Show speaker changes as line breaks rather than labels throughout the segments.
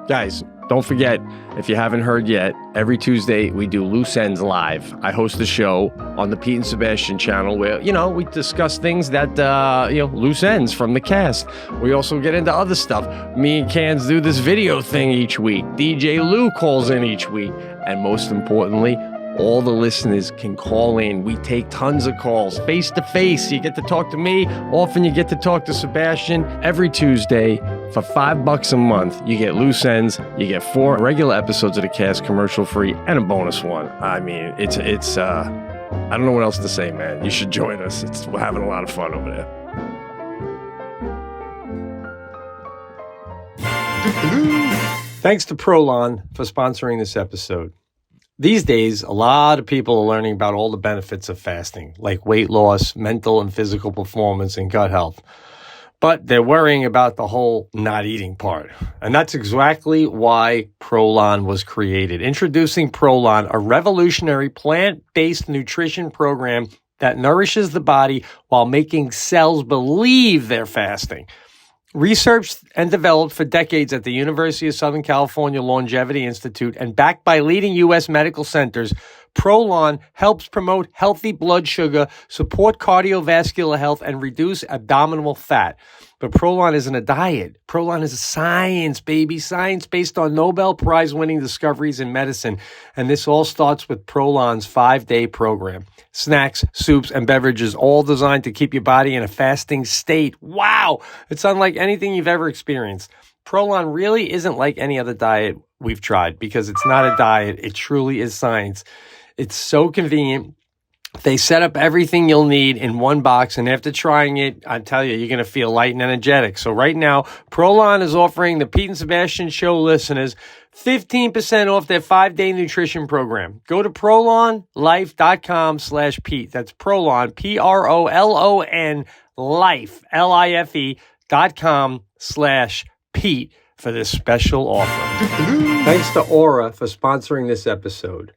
Guys, don't forget, if you haven't heard yet, every Tuesday we do Loose Ends Live. I host the show on the Pete and Sebastian channel where, we discuss things that, loose ends from the cast. We also get into other stuff. Me and Cans do this video thing each week. DJ Lou calls in each week. And most importantly, all the listeners can call in. We take tons of calls, face to face. You get to talk to me. Often you get to talk to Sebastian. Every Tuesday for $5 a month, you get Loose Ends. You get 4 regular episodes of the cast, commercial free, and a bonus one. I mean, it's I don't know what else to say, man. You should join us. We're having a lot of fun over there. Thanks to Prolon for sponsoring this episode. These days, a lot of people are learning about all the benefits of fasting, like weight loss, mental and physical performance, and gut health. But they're worrying about the whole not eating part. And that's exactly why Prolon was created. Introducing Prolon, a revolutionary plant-based nutrition program that nourishes the body while making cells believe they're fasting. Researched and developed for decades at the University of Southern California Longevity Institute and backed by leading U.S. medical centers, Prolon helps promote healthy blood sugar, support cardiovascular health, and reduce abdominal fat. But Prolon isn't a diet. Prolon is a science, baby. Science based on Nobel Prize-winning discoveries in medicine. And this all starts with Prolon's 5-day program. Snacks, soups, and beverages, all designed to keep your body in a fasting state. Wow! It's unlike anything you've ever experienced. Prolon really isn't like any other diet we've tried because it's not a diet. It truly is science. It's so convenient. They set up everything you'll need in one box, and after trying it, I tell you, you're going to feel light and energetic. So right now, Prolon is offering the Pete and Sebastian Show listeners 15% off their 5-day nutrition program. Go to prolonlife.com/Pete. That's Prolon, Prolon, life, life.com/Pete for this special offer. Thanks to Aura for sponsoring this episode.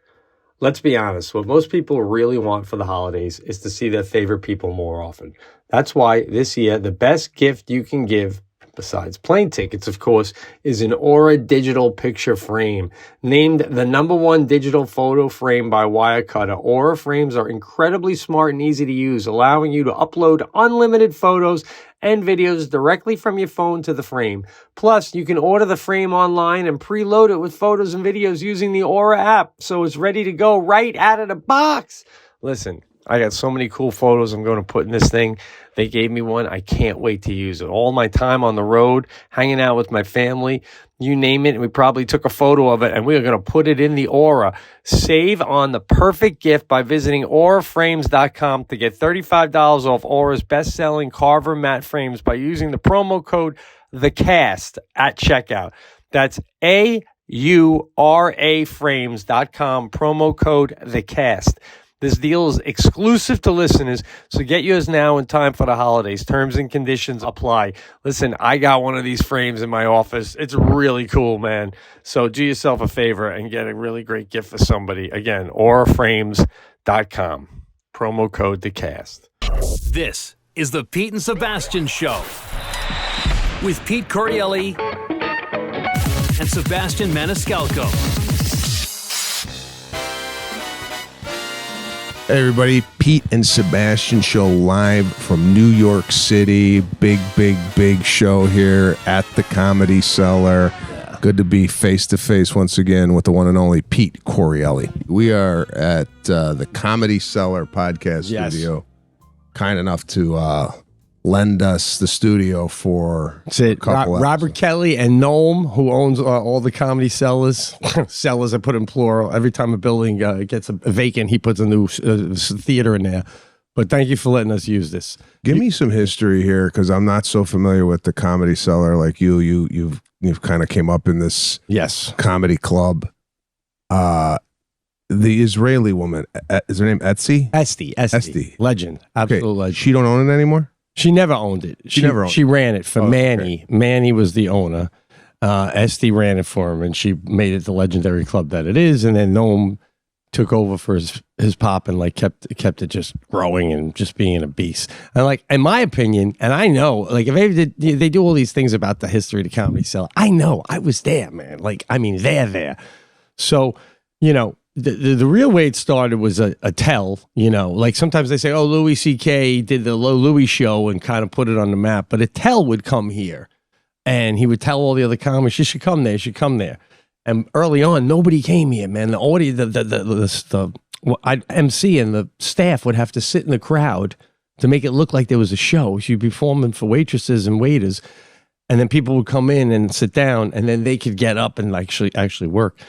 Let's be honest, what most people really want for the holidays is to see their favorite people more often. That's why this year, the best gift you can give, besides plane tickets, of course, is an Aura digital picture frame. Named the #1 digital photo frame by Wirecutter, Aura frames are incredibly smart and easy to use, allowing you to upload unlimited photos and videos directly from your phone to the frame. Plus, you can order the frame online and preload it with photos and videos using the Aura app, so it's ready to go right out of the box. Listen, I got so many cool photos I'm going to put in this thing. They gave me one. I can't wait to use it. All my time on the road, hanging out with my family, you name it. We probably took a photo of it, and we are going to put it in the Aura. Save on the perfect gift by visiting auraframes.com to get $35 off Aura's best-selling Carver matte frames by using the promo code THECAST at checkout. That's AURAFrames.com, promo code THECAST. This deal is exclusive to listeners, so get yours now in time for the holidays. Terms and conditions apply. Listen, I got one of these frames in my office. It's really cool, man. So do yourself a favor and get a really great gift for somebody. Again, auraframes.com. Promo code THECAST.
This is the Pete and Sebastian Show with Pete Correale and Sebastian Maniscalco.
Hey everybody, Pete and Sebastian Show live from New York City. Big show here at the Comedy Cellar. Yeah. Good to be face to face once again with the one and only Pete Correale. We are at the Comedy Cellar podcast studio. Kind enough to lend us the studio for a couple
Robert Kelly and Noam, who owns all the Comedy Cellars. Cellars, I put in plural. Every time a building gets a vacant, he puts a new theater in there. But thank you for letting us use this.
Give me some history here, because I'm not so familiar with the Comedy Cellar like you. You've kind of came up in this comedy club. The Israeli woman, is her name Etsy?
Esty. Legend. Absolute legend.
She don't own it anymore?
She never owned it. She ran it for Manny. Okay. Manny was the owner. Esty ran it for him, and she made it the legendary club that it is. And then Noam took over for his pop and like kept it just growing and just being a beast. And like, in my opinion, and I know, like if they do all these things about the history of the Comedy Cellar, I know I was there, man. Like, I mean, they're there. So, you know, the real way it started was a tell, you know, like sometimes they say, oh, Louis C.K. did the Louis show and kind of put it on the map, but a tell would come here and he would tell all the other comics, you should come there, you should come there. And early on, nobody came here, man. The audience, the MC and the staff would have to sit in the crowd to make it look like there was a show. She'd be performing for waitresses and waiters, and then people would come in and sit down, and then they could get up and actually work.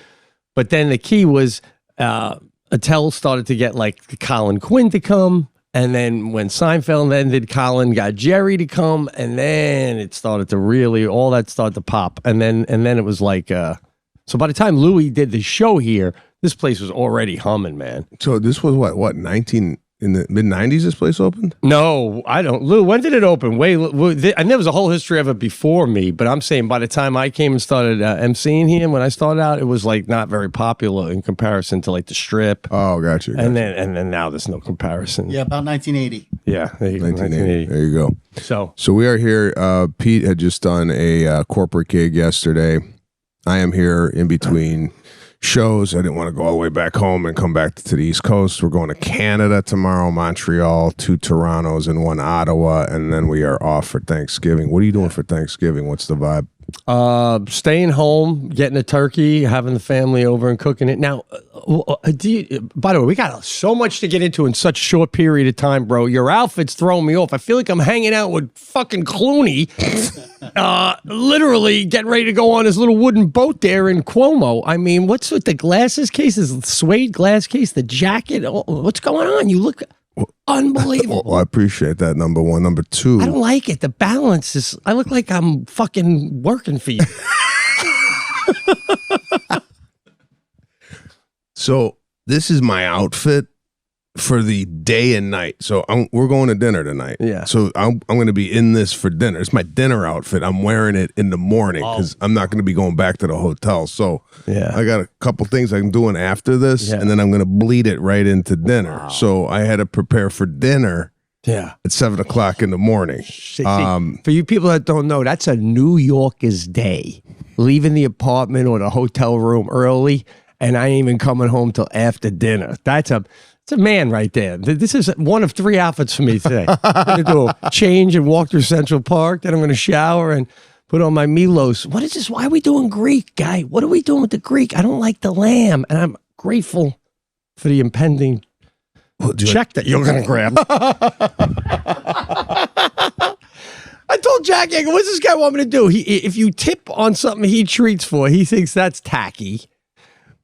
But then the key was Attell started to get like Colin Quinn to come, and then when Seinfeld ended, Colin got Jerry to come, and then it started to really all that started to pop, and then it was like. So by the time Louis did the show here, this place was already humming, man.
So this was what 19 in the mid 90s? This place opened?
No, I don't. Lou, when did it open? And there was a whole history of it before me. But I'm saying by the time I came and started emceeing here, when I started out, it was like not very popular in comparison to like the Strip.
Oh, gotcha.
And then now there's no comparison.
Yeah, about 1980.
Yeah, there you go. 1980.
There you go. So we are here. Pete had just done a corporate gig yesterday. I am here in between shows. I didn't want to go all the way back home and come back to the East Coast. We're going to Canada tomorrow, Montreal, 2 Torontos, and 1 Ottawa, and then we are off for Thanksgiving. What are you doing for Thanksgiving? What's the vibe?
Staying home, getting a turkey, having the family over and cooking it. Now, by the way, we got so much to get into in such a short period of time, bro. Your outfit's throwing me off. I feel like I'm hanging out with fucking Clooney, literally getting ready to go on his little wooden boat there in Cuomo. I mean, what's with the glasses cases, the suede glass case, the jacket? What's going on? You look unbelievable.
Well, I appreciate that, number one. Number two,
I don't like it. The balance is, I look like I'm fucking working for you.
So this is my outfit for the day and night. So we're going to dinner tonight.
Yeah.
So I'm going to be in this for dinner. It's my dinner outfit. I'm wearing it in the morning because I'm not going to be going back to the hotel. So
yeah,
I got a couple things I'm doing after this, and then I'm going to bleed it right into dinner. Wow. So I had to prepare for dinner.
Yeah,
at 7 o'clock in the morning.
See, for you people that don't know, that's a New Yorker's day. Leaving the apartment or the hotel room early, and I ain't even coming home till after dinner. It's a man right there. This is one of 3 outfits for me today. I'm going to do a change and walk through Central Park. Then I'm going to shower and put on my Milos. What is this? Why are we doing Greek, guy? What are we doing with the Greek? I don't like the lamb, and I'm grateful for the impending check that you're going to grab. I told Jack, what's this guy want me to do? If you tip on something he treats for, he thinks that's tacky.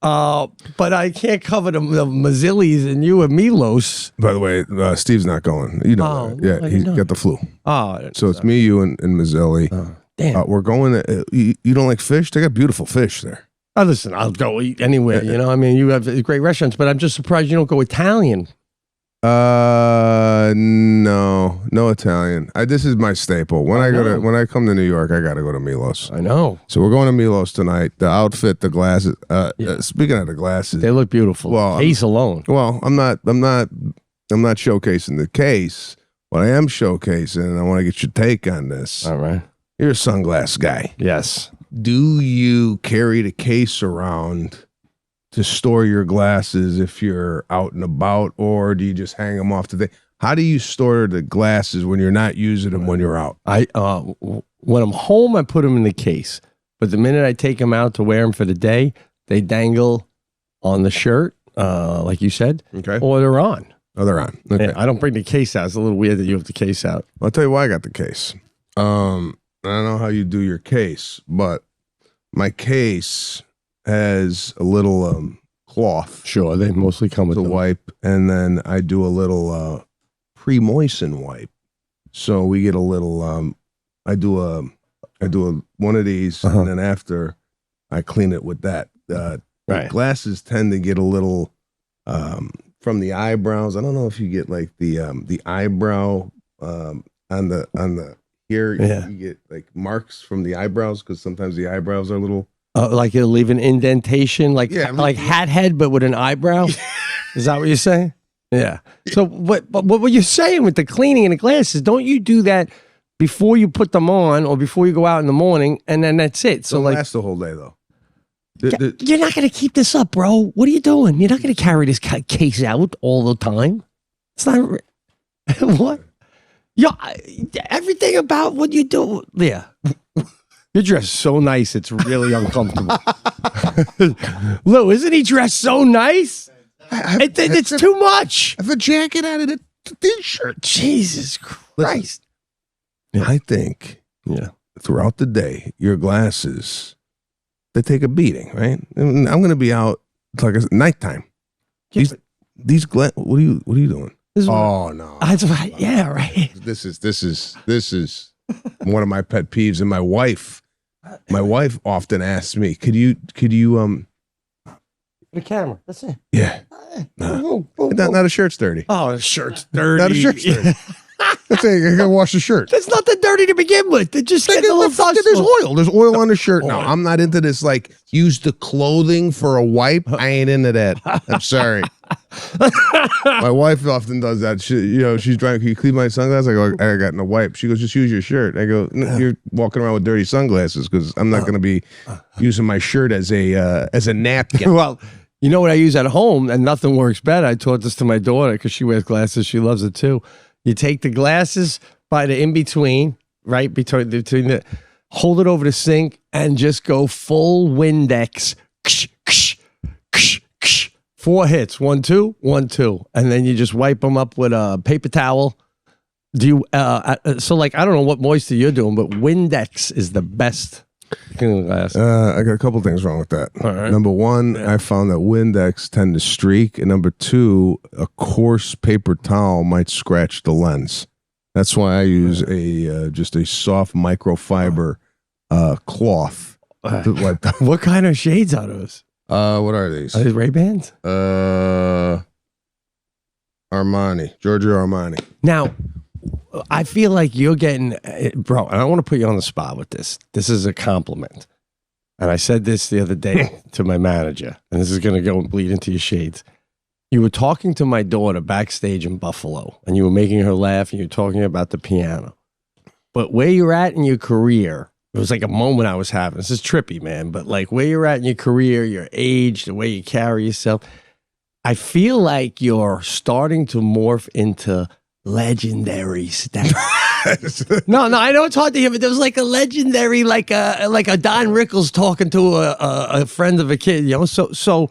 But I can't cover the Mazzillis and you and Milos.
By the way, Steve's not going. You know, yeah, he's got the flu.
Oh,
so it's me, you, and Mazzilli.
Damn,
we're going. You don't like fish? They got beautiful fish there.
Oh, listen, I'll go eat anywhere. You know, I mean, you have great restaurants, but I'm just surprised you don't go Italian.
No Italian. This is my staple. When I come to New York, I gotta go to Milos.
I know.
So we're going to Milos tonight. The outfit, the glasses. Speaking of the glasses,
they look beautiful. Well, case alone.
Well, I'm not showcasing the case. What I am showcasing, and I want to get your take on this.
All right.
You're a sunglass guy.
Yes.
Do you carry the case around to store your glasses if you're out and about, or do you just hang them off today? How do you store the glasses when you're not using them when you're out?
When I'm home, I put them in the case. But the minute I take them out to wear them for the day, they dangle on the shirt, like you said.
Okay.
Or they're on.
Oh, they're on. Okay.
I don't bring the case out. It's a little weird that you have the case out.
I'll tell you why I got the case. I don't know how you do your case, but my case has a little cloth.
Sure, they mostly come with
the wipe, and then I do a little pre-moisten wipe. So we get a little. I do one of these, and then after I clean it with that.
Right.
Glasses tend to get a little from the eyebrows. I don't know if you get like the eyebrow on the here.
Yeah.
You get like marks from the eyebrows because sometimes the eyebrows are a little.
Like it'll leave an indentation, like hat head, but with an eyebrow. Is that what you're saying? Yeah. So what you're saying with the cleaning and the glasses, don't you do that before you put them on or before you go out in the morning, and then that's it? So
It'll
like
last the whole day though.
you're not going to keep this up, bro. What are you doing? You're not going to carry this case out all the time. It's not what? Yeah, everything about what you do. Yeah. You're dressed so nice, it's really uncomfortable. Lou, isn't he dressed so nice? It's too much.
I have a jacket on it, a t-shirt.
Jesus Christ.
Listen, I think throughout the day, your glasses, they take a beating, right? And I'm going to be out, it's like nighttime. These what are you doing? Oh no!
Yeah, right.
This is one of my pet peeves, and my wife often asks me, "Could you
the camera? That's it.
Yeah, not a shirt's dirty.
Oh, the shirt's dirty.
Not a shirt's dirty. That's it. I gotta wash the shirt.
It's not that dirty to begin with. It just gets a little dust.
There's oil. There's oil on the shirt. No, I'm not into this. Like, use the clothing for a wipe. I ain't into that. I'm sorry. My wife often does that. She's trying. Can you clean my sunglasses? I go, I got no wipe. She goes, just use your shirt. I go, no, you're walking around with dirty sunglasses because I'm not going to be using my shirt as a napkin.
Well, you know what I use at home, and nothing works better. I taught this to my daughter because she wears glasses. She loves it too. You take the glasses by the in between, right between the, hold it over the sink, and just go full Windex. 4 hits, 1, 2, 1, 2, and then you just wipe them up with a paper towel. Do you? So like I don't know what moisture you're doing, but Windex is the best.
I got a couple things wrong with that. Right. Number one, I found that Windex tend to streak, and number two, a coarse paper towel might scratch the lens. That's why I use just a soft microfiber cloth.
What kind of shades are those?
What are these?
Are these Ray-Bans?
Armani, Giorgio Armani.
Now, I feel like you're getting, bro, and I want to put you on the spot with this. This is a compliment. And I said this the other day to my manager, and this is going to go and bleed into your shades. You were talking to my daughter backstage in Buffalo, and you were making her laugh, and you were talking about the piano. But where you're at in your career, it was like a moment I was having. This is trippy, man, but like where you're at in your career, your age, the way you carry yourself, I feel like you're starting to morph into legendary stuff. No, I know it's hard to hear, but there was like a legendary, like a Don Rickles talking to a friend of a kid, you know. So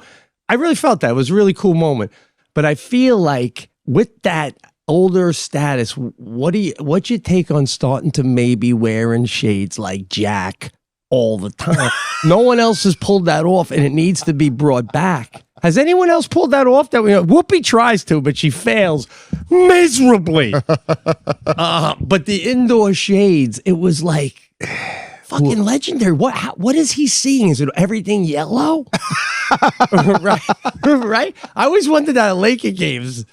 I really felt that. It was a really cool moment. But I feel like with that older status, what's your take on starting to maybe wearing shades like Jack all the time? No one else has pulled that off, and it needs to be brought back. Has anyone else pulled that off? Whoopi tries to, but she fails miserably. But the indoor shades, it was like fucking legendary. What is he seeing? Is it everything yellow? Right? I always wondered that at Laker games.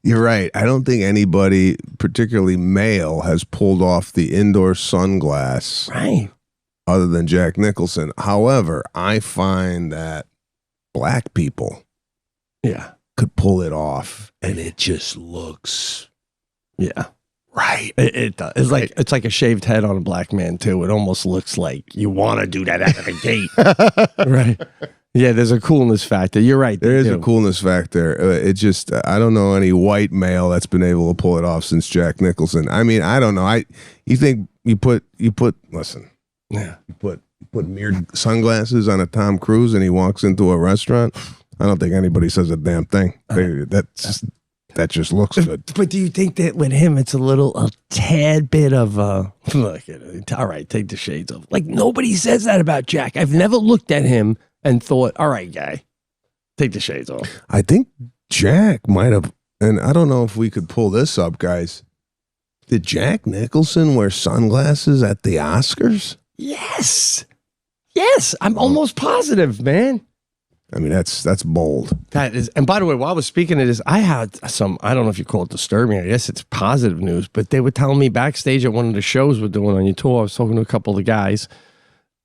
You're right. I don't think anybody, particularly male, has pulled off the indoor sunglass.
Right.
Other than Jack Nicholson. However, I find that black people could pull it off, and it just looks right.
It does. It's right. It's like a shaved head on a black man too. It almost looks like you want to do that out of the gate. Right. Yeah, there's a coolness factor. You're right.
There is a coolness factor. It just, I don't know any white male that's been able to pull it off since Jack Nicholson. I mean, I don't know. You think you put listen.
Yeah.
You put mirrored sunglasses on a Tom Cruise and he walks into a restaurant. I don't think anybody says a damn thing. That just looks good.
But do you think that with him, it's a tad bit of look, all right, take the shades off. Like nobody says that about Jack. I've never looked at him and thought, all right, guy, take the shades off.
I think Jack might have, and I don't know if we could pull this up, guys. Did Jack Nicholson wear sunglasses at the Oscars?
Yes. I'm almost positive, man.
I mean, that's bold.
That is, and by the way, while I was speaking of this, I had some, I don't know if you call it disturbing, I guess it's positive news, but they were telling me backstage at one of the shows we're doing on your tour, I was talking to a couple of the guys,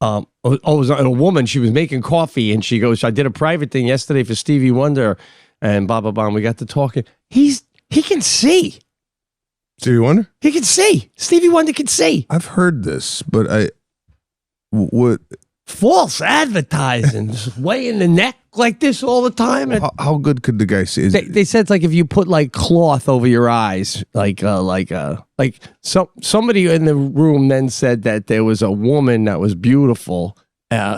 it was a woman. She was making coffee, and she goes, "I did a private thing yesterday for Stevie Wonder, and blah blah blah." And we got to talking. He can see.
Stevie Wonder?
He can see. Stevie Wonder can see.
I've heard this, but what?
False advertising, just weighing the neck like this all the time. And
How good could the guy see?
they said it's like if you put like cloth over your eyes, somebody in the room then said that there was a woman that was beautiful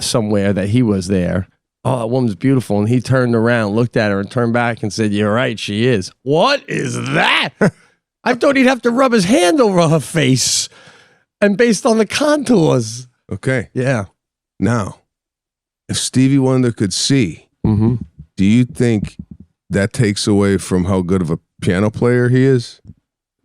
somewhere that he was there. Oh, that woman's beautiful, and he turned around, looked at her, and turned back and said, "You're right, she is." What is that? I thought he'd have to rub his hand over her face, and based on the contours.
Okay.
Yeah.
Now, if Stevie Wonder could see, do you think that takes away from how good of a piano player he is?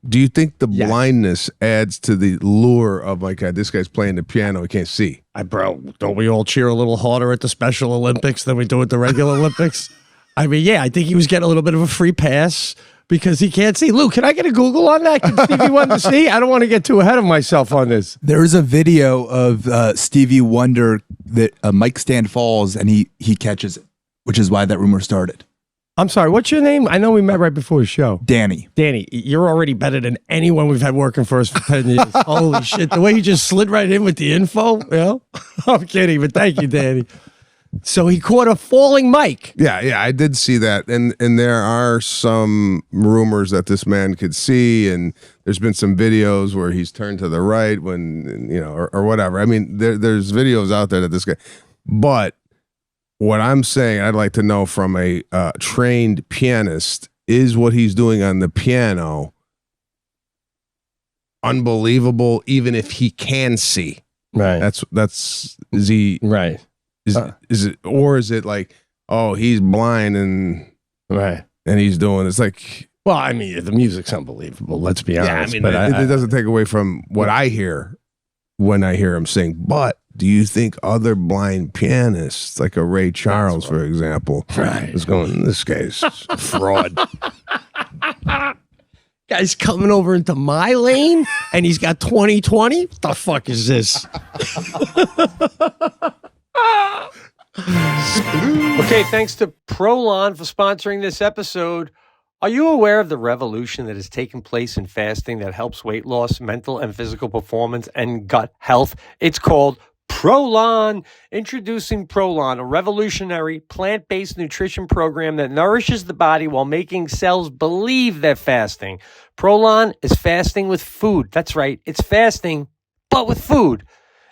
Do you think the blindness adds to the lure of, like, this guy's playing the piano, he can't see?
Bro, don't we all cheer a little harder at the Special Olympics than we do at the regular Olympics? I mean, yeah, I think he was getting a little bit of a free pass because he can't see. Lou, can I get a Google on that? Can Stevie Wonder see? I don't want to get too ahead of myself on this.
There's a video of Stevie Wonder that a mic stand falls and he catches it, which is why that rumor started.
I'm sorry, what's your name? I know we met right before the show.
Danny,
you're already better than anyone we've had working for us for 10 years. Holy shit, the way you just slid right in with the info, you know? I'm kidding, but thank you, Danny. So he caught a falling mic.
Yeah, I did see that, and there are some rumors that this man could see, and there's been some videos where he's turned to the right when, or whatever. I mean, there's videos out there that this guy, but what I'm saying, I'd like to know from a trained pianist, is what he's doing on the piano unbelievable, even if he can see?
Right.
Is he
right?
Is it, or is it like, oh, he's blind and he's doing it's like?
Well, I mean, the music's unbelievable. Let's be honest.
Yeah, I mean, it doesn't take away from what I hear when I hear him sing. But do you think other blind pianists, like a Ray Charles, for example, is going, this guy's a fraud?
Guy's coming over into my lane, and he's got 20/20. What the fuck is this? Okay, thanks to Prolon for sponsoring this episode. Are you aware of the revolution that has taken place in fasting that helps weight loss, mental and physical performance, and gut health? It's called Prolon. Introducing Prolon, a revolutionary plant-based nutrition program that nourishes the body while making cells believe they're fasting. Prolon is fasting with food. That's right, it's fasting, but with food.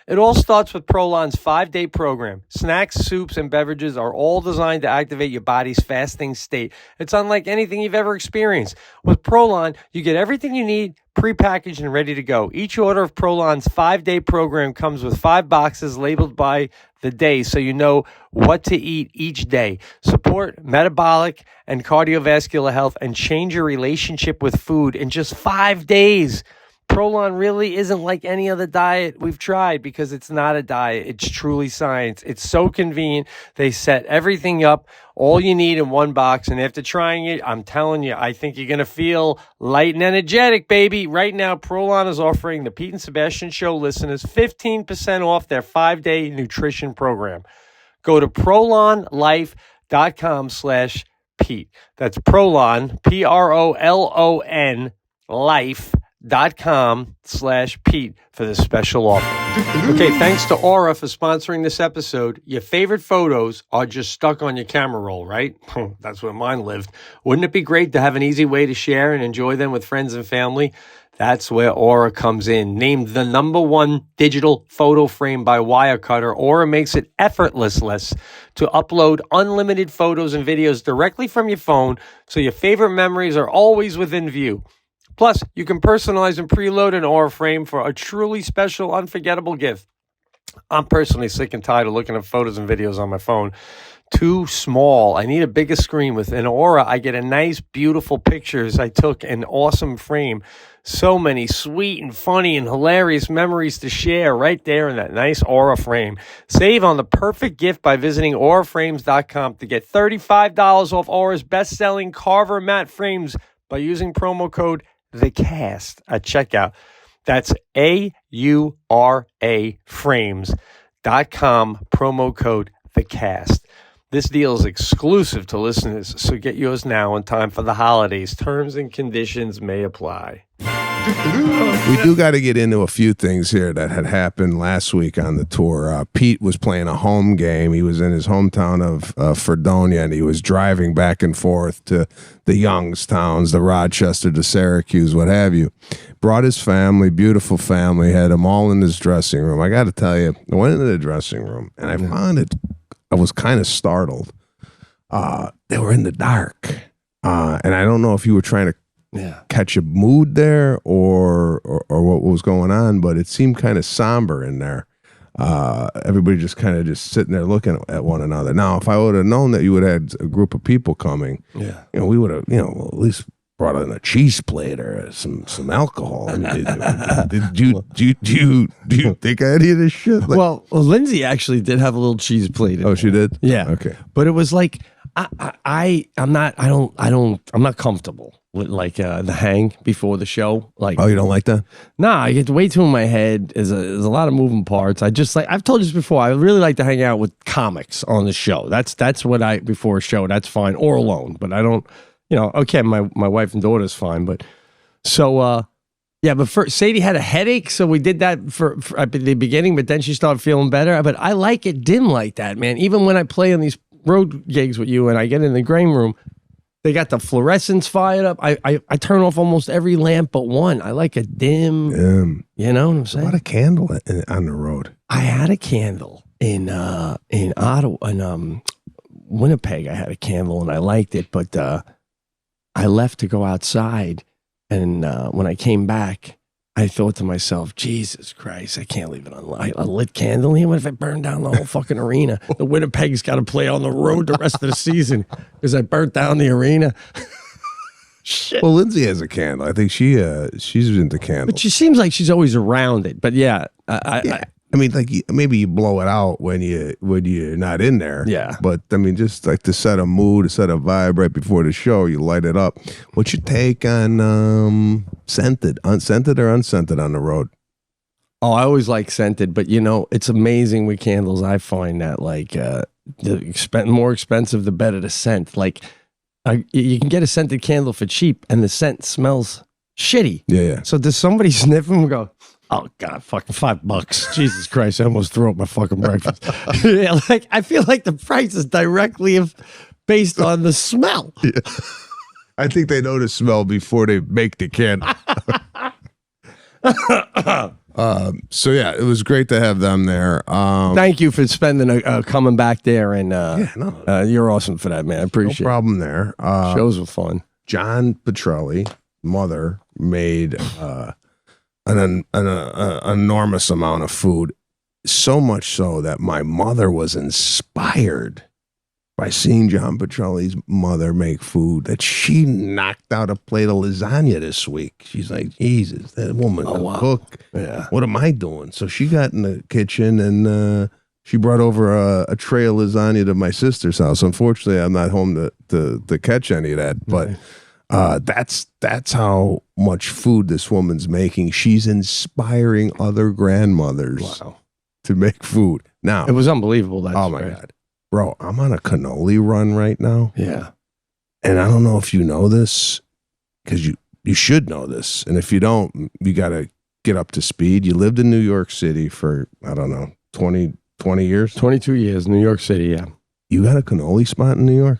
It all starts with Prolon's 5-day program. Snacks, soups, and beverages are all designed to activate your body's fasting state. It's unlike anything you've ever experienced. With Prolon, you get everything you need prepackaged and ready to go. Each order of Prolon's 5-day program comes with 5 boxes labeled by the day so you know what to eat each day. Support metabolic and cardiovascular health and change your relationship with food in just 5 days. Prolon really isn't like any other diet we've tried because it's not a diet. It's truly science. It's so convenient. They set everything up, all you need in one box. And after trying it, I'm telling you, I think you're going to feel light and energetic, baby. Right now, Prolon is offering the Pete and Sebastian Show listeners 15% off their 5-day nutrition program. Go to prolonlife.com/Pete. That's Prolon, Prolon, life.com/Pete for this special offer. Okay, thanks to Aura for sponsoring this episode. Your favorite photos are just stuck on your camera roll, right? That's where mine lived. Wouldn't it be great to have an easy way to share and enjoy them with friends and family? That's where Aura comes in. Named the #1 digital photo frame by Wirecutter, Aura makes it effortless to upload unlimited photos and videos directly from your phone so your favorite memories are always within view. Plus, you can personalize and preload an Aura frame for a truly special, unforgettable gift. I'm personally sick and tired of looking at photos and videos on my phone. Too small. I need a bigger screen. With an Aura, I get a nice, beautiful pictures I took an awesome frame. So many sweet and funny and hilarious memories to share right there in that nice Aura frame. Save on the perfect gift by visiting auraframes.com to get $35 off Aura's best-selling Carver matte frames by using promo code THECAST at checkout. That's AURA frames.com. housekeeping.com, promo code THECAST. This deal is exclusive to listeners, so get yours now in time for the holidays. Terms and conditions may apply.
We do got to get into a few things here that had happened last week on the tour. Pete was playing a home game. He was in his hometown of Fredonia, and he was driving back and forth to the Youngstowns, the Rochester, the Syracuse, what have you. Brought his family, beautiful family, had them all in his dressing room. I got to tell you, I went into the dressing room, and I found it, I was kind of startled. They were in the dark, and I don't know if you were trying to catch a mood there or what was going on, but it seemed kind of somber in there. Everybody just kind of just sitting there looking at one another. Now, if I would have known that you would have had a group of people coming, we would have, at least brought in a cheese plate or some alcohol. I mean, do you think any of this shit? Like,
well, Lindsay actually did have a little cheese plate.
She did?
Yeah.
Okay.
But it was like I'm not comfortable with like the hang before the show. Like,
you don't like that?
Nah, I get way too in my head. There's a lot of moving parts. I just like, I've told you this before, I really like to hang out with comics on the show. That's what before a show, that's fine, or alone. But I don't, okay, my wife and daughter's fine. But so but first Sadie had a headache, so we did that for at the beginning, but then she started feeling better. But I like it dim like that, man. Even when I play on these road gigs with you and I get in the green room, they got the fluorescents fired up. I turn off almost every lamp but one. I like a dim. You know what I'm saying?
What a candle on the road.
I had a candle in Ottawa, in Winnipeg. I had a candle and I liked it, but I left to go outside, and when I came back, I thought to myself, Jesus Christ, I can't leave it on a lit candle here. What if I burn down the whole fucking arena? The Winnipeg's got to play on the road the rest of the season because I burnt down the arena. Shit.
Well, Lindsay has a candle. I think she's into candles.
But she seems like she's always around it. But yeah,
I mean, like maybe you blow it out when you're not in there.
Yeah.
But I mean, just like to set a mood, to set a vibe right before the show, you light it up. What's your take on unscented or unscented on the road?
Oh, I always like scented, but it's amazing with candles. I find that like the more expensive, the better the scent. Like you can get a scented candle for cheap, and the scent smells shitty.
Yeah.
So does somebody sniff them and go, oh God, fucking $5. Jesus Christ, I almost threw up my fucking breakfast. Yeah, like I feel like the price is directly based on the smell.
Yeah. I think they know the smell before they make the candle. So yeah, it was great to have them there.
Thank you for coming back there, and you're awesome for that, man. I appreciate it.
No problem there.
Shows were fun.
John Petrelli, mother, made an enormous amount of food, so much so that my mother was inspired by seeing John Petrelli's mother make food, that she knocked out a plate of lasagna this week. She's like, Jesus, that woman can cook.
Yeah.
What am I doing? So she got in the kitchen and she brought over a tray of lasagna to my sister's house. Unfortunately, I'm not home to catch any of that, but that's how much food this woman's making. She's inspiring other grandmothers to make food. Now,
it was unbelievable.
Oh my God. Bro, I'm on a cannoli run right now.
Yeah.
And I don't know if you know this, because you should know this. And if you don't, you got to get up to speed. You lived in New York City for, I don't know, 20 years?
22 years, New York City, yeah.
You got a cannoli spot in New York?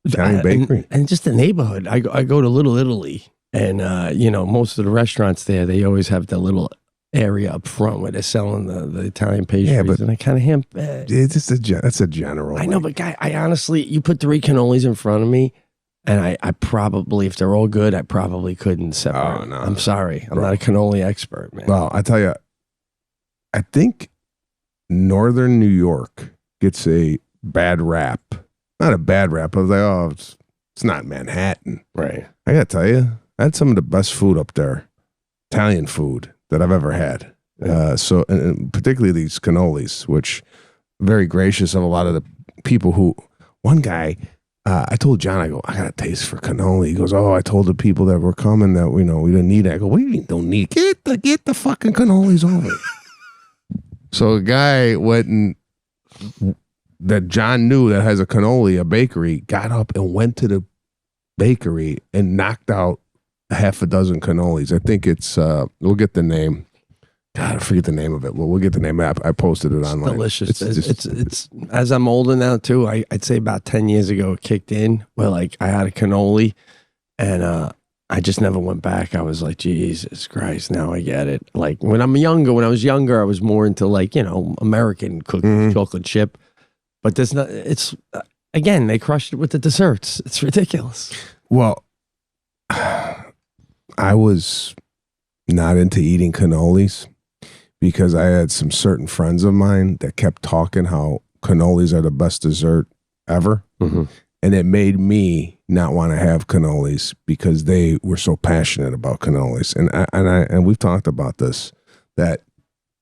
Italian bakery?
And just the neighborhood. I go to Little Italy, and, most of the restaurants there, they always have the little area up front where they're selling the Italian pastries. Yeah, but and I kind of
that's a general.
I know, but guy, I honestly, you put 3 cannolis in front of me, and I probably, if they're all good, I probably couldn't separate.
Oh, no,
I'm sorry, I'm not a cannoli expert, man.
Well, I tell you, I think Northern New York gets a bad rap. Not a bad rap. I was like, it's not Manhattan,
right?
I gotta tell you, I had some of the best food up there, Italian food that I've ever had. So, and particularly these cannolis, which very gracious of a lot of the people who, one guy, I told John, I go, I got a taste for cannoli. He goes, I told the people that were coming that, we didn't need it. I go, what do you mean don't need? Get the fucking cannolis over. So a guy went and that John knew that has a cannoli, a bakery, got up and went to the bakery and knocked out half a dozen cannolis. I think it's we'll get the name. God, I forget the name of it. Well, we'll get the name. I posted it online.
Delicious. It's as I'm older now too. I'd say about 10 years ago it kicked in where like I had a cannoli and I just never went back. I was like, Jesus Christ, now I get it. Like when I was younger, I was more into like, American cookies, chocolate chip. But there's not, it's, again, they crushed it with the desserts. It's ridiculous.
Well, I was not into eating cannolis because I had some certain friends of mine that kept talking how cannolis are the best dessert ever. Mm-hmm. And it made me not want to have cannolis because they were so passionate about cannolis. And we've talked about this, that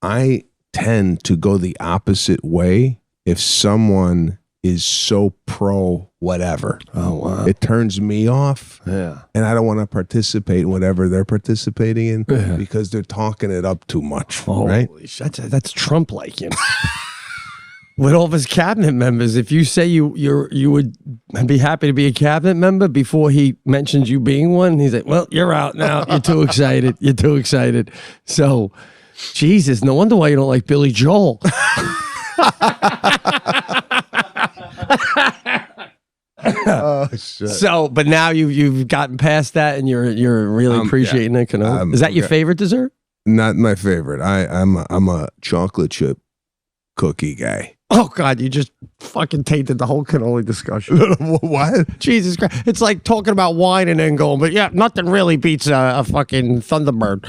I tend to go the opposite way if someone is so pro whatever.
Oh, wow.
It turns me off.
Yeah.
And I don't want to participate in whatever they're participating in because they're talking it up too much. Right?
That's Trump-like, With all of his cabinet members, if you say you would be happy to be a cabinet member before he mentions you being one, he's like, well, you're out now. You're too excited. You're too excited. So, Jesus, no wonder why you don't like Billy Joel.
Oh, shit.
So, but now you've gotten past that and you're really appreciating it. Is that your favorite dessert?
Not my favorite. I'm a chocolate chip cookie guy.
Oh, God, you just fucking tainted the whole cannoli discussion.
What?
Jesus Christ. It's like talking about wine and then going, but yeah, nothing really beats a fucking Thunderbird.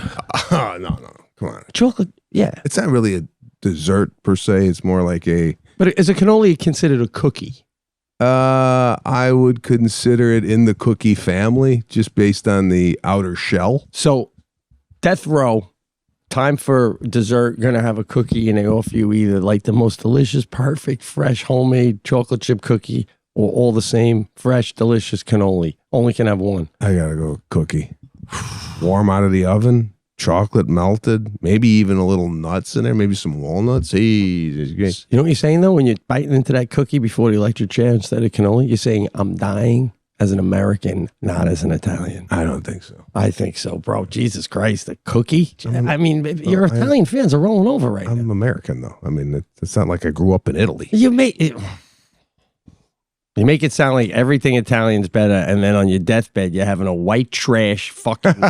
No. Come on.
Chocolate, yeah.
It's not really a dessert per se. It's more like a...
But is a cannoli considered a cookie?
I would consider it in the cookie family, just based on the outer shell.
So, death row, time for dessert, gonna have a cookie, and they offer you either like the most delicious, perfect, fresh, homemade chocolate chip cookie, or all the same, fresh, delicious cannoli. Only can have one.
I gotta go cookie. Warm out of the oven, chocolate melted, maybe even a little nuts in there, maybe some walnuts.
You know what you're saying, though? When you're biting into that cookie before the electric chair instead of cannoli, you're saying, I'm dying as an American, not as an Italian.
I don't think so.
I think so, bro. Jesus Christ, the cookie? Your Italian fans are rolling over right now.
I'm American, though. I mean, it's not like I grew up in Italy.
You make it sound like everything Italian's better, and then on your deathbed, you're having a white trash fucking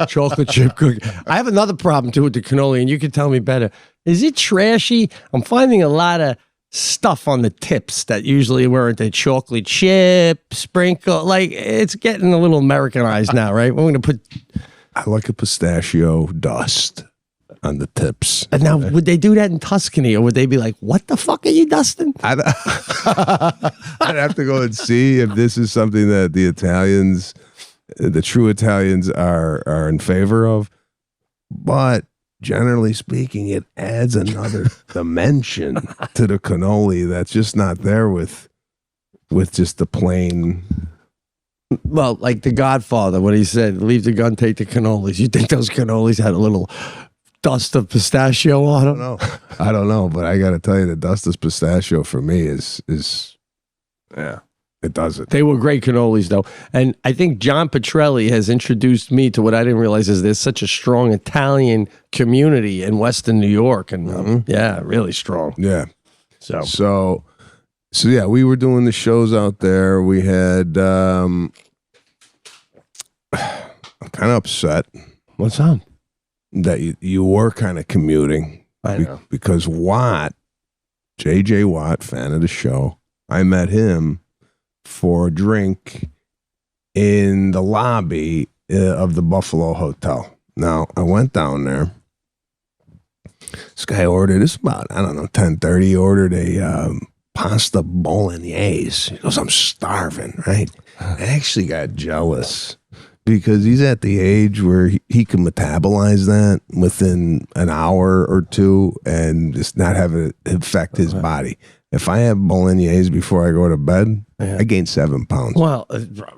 chocolate chip cookie. I have another problem, too, with the cannoli, and you can tell me better. Is it trashy? I'm finding a lot of stuff on the tips that usually weren't the chocolate chip, sprinkle. Like, it's getting a little Americanized now, right? We're going to put...
I like a pistachio dust on the tips.
And now, would they do that in Tuscany, or would they be like, what the fuck are you dusting?
I'd have to go and see if this is something that the Italians, the true Italians, are in favor of. But generally speaking, it adds another dimension to the cannoli that's just not there with just the plain.
Well, like The Godfather, when he said, leave the gun, take the cannolis. You think those cannolis had a little dust of pistachio on them?
I don't know, but I got to tell you, the dust of pistachio for me is yeah, it does it.
They were great cannolis, though. And I think John Petrelli has introduced me to what I didn't realize is there's such a strong Italian community in Western New York. And yeah, really strong.
Yeah.
So
yeah, we were doing the shows out there. We had, I'm kind of upset.
What's up?
That you were kind of commuting.
I know.
Because Watt, J.J. Watt, fan of the show, I met him for a drink in the lobby of the Buffalo Hotel. Now, I went down there. This guy ordered, it's about, 10:30, he ordered a pasta bolognese. He goes, I'm starving, right? I actually got jealous because he's at the age where he can metabolize that within an hour or two and just not have it affect his body. If I have bolognese before I go to bed, I gain 7 pounds.
Well,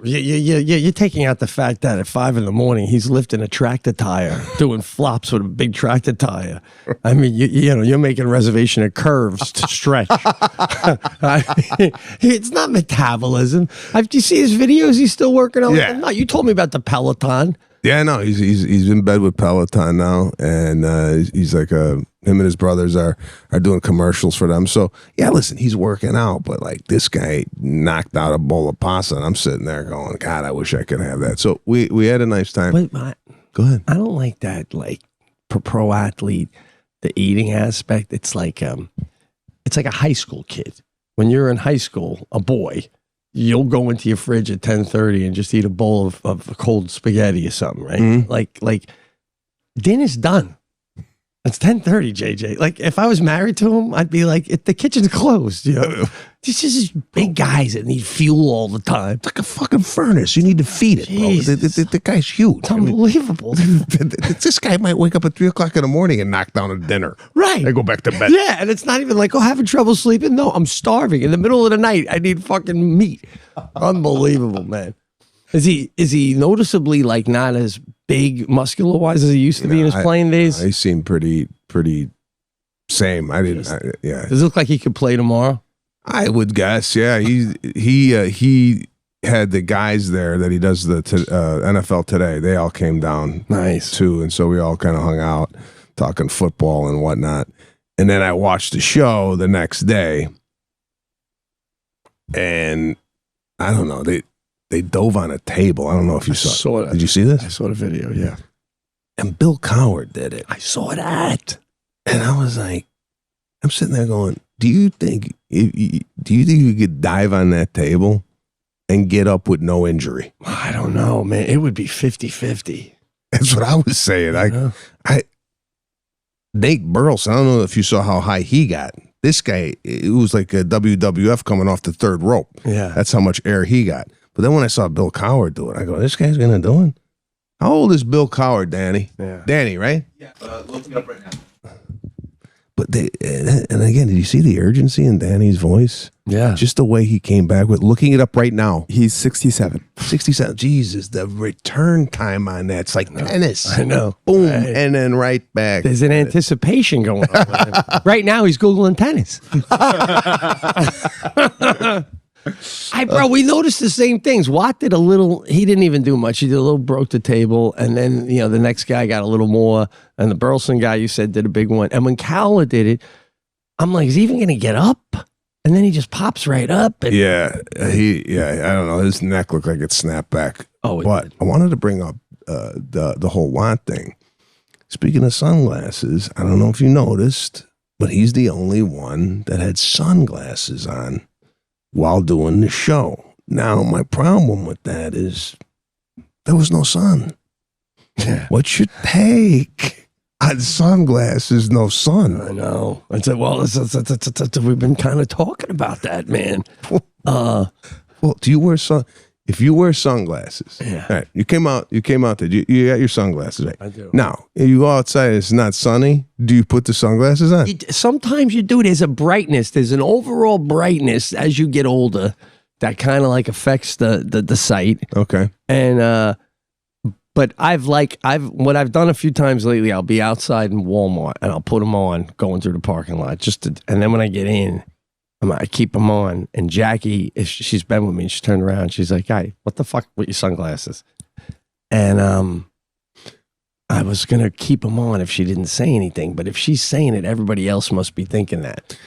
you're taking out the fact that at 5 a.m. he's lifting a tractor tire, doing flops with a big tractor tire. I mean, you're making a reservation at Curves to stretch. It's not metabolism. Do you see his videos? He's still working on.
Yeah.
No, you told me about the Peloton.
Yeah, no, he's in bed with Peloton now, and he's like him and his brothers are doing commercials for them. So yeah, listen, he's working out, but like this guy knocked out a bowl of pasta, and I'm sitting there going, God, I wish I could have that. So we had a nice time.
But
Go ahead.
I don't like that, like pro athlete, the eating aspect. It's like a high school kid. When you're in high school, a boy, you'll go into your fridge at 10:30 and just eat a bowl of cold spaghetti or something, right?
Mm-hmm.
Like dinner's done. It's 10:30, JJ. Like if I was married to him, I'd be like, the kitchen's closed. You know, these just big guys that need fuel all the time.
It's like a fucking furnace. You need to feed it, bro. The guy's huge.
It's unbelievable.
This guy might wake up at 3 o'clock in the morning and knock down a dinner.
Right.
I go back to bed.
Yeah, and it's not even like, having trouble sleeping. No, I'm starving. In the middle of the night, I need fucking meat. Unbelievable, man. Is he noticeably like not as big muscular wise as he used to be in his playing days?
He seemed pretty same. I didn't. Yeah.
Does it look like he could play tomorrow?
I would guess. Yeah. He had the guys there that he does the NFL Today. They all came down.
Nice
too, and so we all kind of hung out talking football and whatnot. And then I watched the show the next day, and I don't know, they dove on a table. I don't know if you saw it. Did you see this?
I saw the video, yeah.
And Bill Cowher did it.
I saw that.
And I was like, I'm sitting there going, do you think you could dive on that table and get up with no injury?
I don't know, man. It would be 50-50.
That's what I was saying. Nate Burleson, I don't know if you saw how high he got. This guy, it was like a WWF coming off the third rope.
Yeah.
That's how much air he got. But then when I saw Bill Cowher do it, I go, this guy's going to do it? How old is Bill Cowher, Danny?
Yeah.
Danny, right?
Yeah, looking up right now.
But and again, did you see the urgency in Danny's voice?
Yeah.
Just the way he came back with looking it up right now.
He's 67.
67. Jesus, the return time on that. It's like tennis.
I know.
Boom.
Right.
And then right back.
There's an anticipation going on with him. Right now, he's Googling tennis. Bro, we noticed the same things. Watt did a little, he didn't even do much. He did a little, broke the table, and then, the next guy got a little more, and the Burleson guy, you said, did a big one. And when Cowler did it, I'm like, is he even going to get up? And then he just pops right up. And,
I don't know. His neck looked like it snapped back.
Oh,
but I wanted to bring up the whole Watt thing. Speaking of sunglasses, I don't know if you noticed, but he's the only one that had sunglasses on while doing the show. Now, my problem with that is there was no sun.
Yeah.
What's your take on sunglasses, no sun?
I know. I said, well, we've been kind of talking about that, man.
Well, do you wear if you wear sunglasses,
yeah.
All right, you came out there, you got your sunglasses, right?
I do.
Now, if you go outside, it's not sunny, do you put the sunglasses on?
Sometimes you do. There's a brightness. There's an overall brightness as you get older that kind of like affects the sight.
Okay.
And but what I've done a few times lately, I'll be outside in Walmart and I'll put them on going through the parking lot and then when I get in, I keep them on. And Jackie, she's been with me, she turned around, she's like, "Hey, what the fuck with your sunglasses?" And I was gonna keep them on if she didn't say anything, but if she's saying it, everybody else must be thinking that.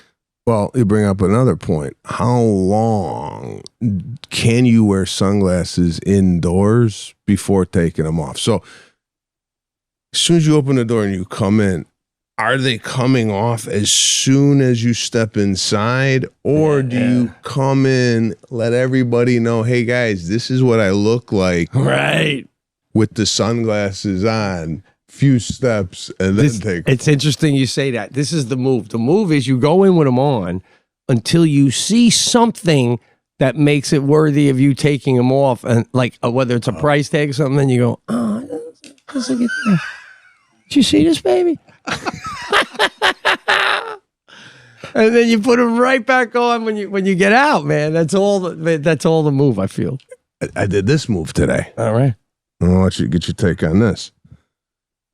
Well, you bring up another point. How long can you wear sunglasses indoors before taking them off? So as soon as you open the door and you come in, are they coming off as soon as you step inside? Or do you come in, let everybody know, hey guys, this is what I look like
Right.
with the sunglasses on, few steps, and then take them?
It's interesting you say that. This is the move. The move is you go in with them on until you see something that makes it worthy of you taking them off. And like whether it's a price tag or something, then you go, Just look at that. Did you see this, baby? And then you put them right back on when you get out, man. That's all the move, I feel.
I did this move today.
All right.
I want you to get your take on this.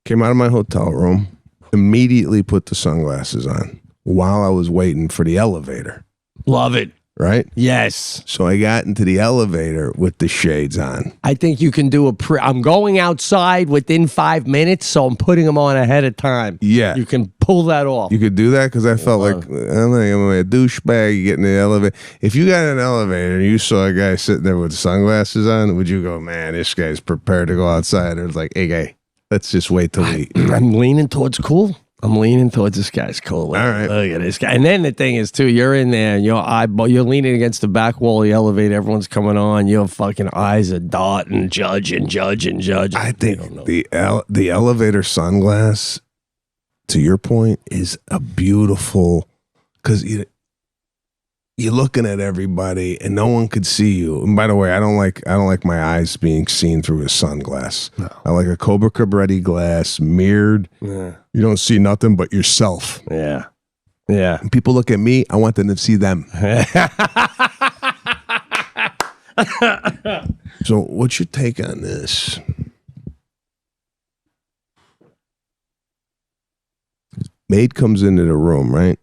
Came out of my hotel room, immediately put the sunglasses on while I was waiting for the elevator.
Love it.
Right?
Yes.
So I got into the elevator with the shades on.
I think you can do I'm going outside within 5 minutes, so I'm putting them on ahead of time.
Yeah.
You can pull that off.
You could do that because I felt like I'm a douchebag. You get in the elevator. If you got in an elevator and you saw a guy sitting there with sunglasses on, would you go, man, this guy's prepared to go outside? Or it's like, hey, guy, let's just wait till we.
I'm leaning towards cool. I'm leaning towards this guy's cool.
All right.
Look at this guy. And then the thing is, too, you're in there and you're leaning against the back wall of the elevator. Everyone's coming on. Your fucking eyes are darting, judging.
I think the elevator sunglass, to your point, is a beautiful, because you're looking at everybody and no one could see you. And by the way, I don't like my eyes being seen through a sunglass. No. I like a Cobra Cabretti glass, mirrored. Yeah. You don't see nothing but yourself.
Yeah. Yeah.
When people look at me, I want them to see them. So what's your take on this? Maid comes into the room, right?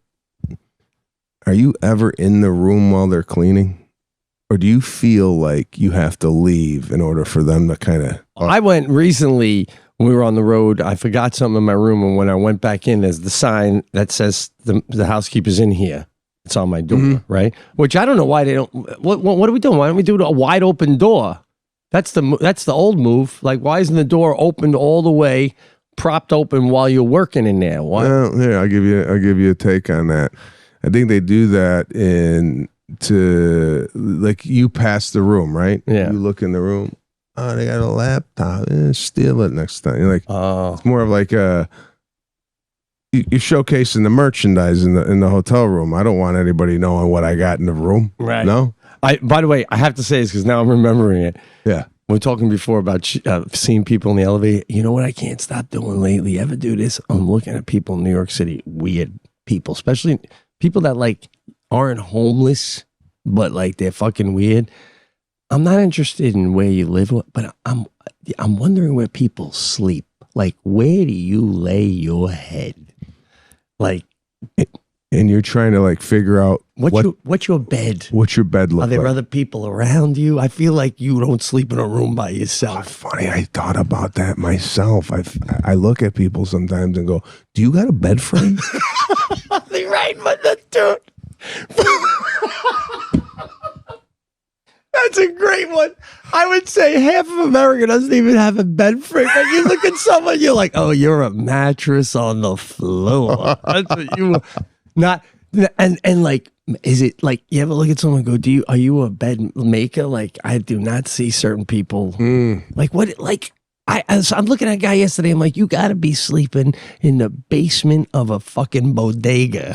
Are you ever in the room while they're cleaning? Or do you feel like you have to leave in order for them to kind of...
I went recently, when we were on the road, I forgot something in my room, and when I went back in, there's the sign that says the housekeeper's in here. It's on my door, right? Which I don't know why they don't... What are we doing? Why don't we do a wide open door? That's the old move. Like, why isn't the door opened all the way, propped open while you're working in there? Why?
Well, here, I'll give you a take on that. I think they do that like you pass the room, right?
Yeah.
You look in the room. Oh, they got a laptop. Steal it next time. You're like, it's more of like you're showcasing the merchandise in the hotel room. I don't want anybody knowing what I got in the room.
Right.
No.
By the way, I have to say this because now I'm remembering it.
Yeah.
We were talking before about seeing people in the elevator. You know what I can't stop doing lately? You ever do this? I'm looking at people in New York City, weird people, especially people that like aren't homeless, but like they're fucking weird. I'm not interested in where you live, but I'm wondering where people sleep. Like, where do you lay your head? Like,
and you're trying to like figure out
what's your bed?
What's your bed look like?
Are there other people around you? I feel like you don't sleep in a room by yourself.
Oh, funny, I thought about that myself. I look at people sometimes and go, "Do you got a bed frame?"
Right, but dude. That's a great one. I would say half of America doesn't even have a bed frame. And you look at someone, you're like, oh, you're a mattress on the floor. That's what you not. And like, is it like you ever look at someone and go, are you a bed maker? Like, I do not see certain people. Like what? Like I'm looking at a guy yesterday. I'm like, you got to be sleeping in the basement of a fucking bodega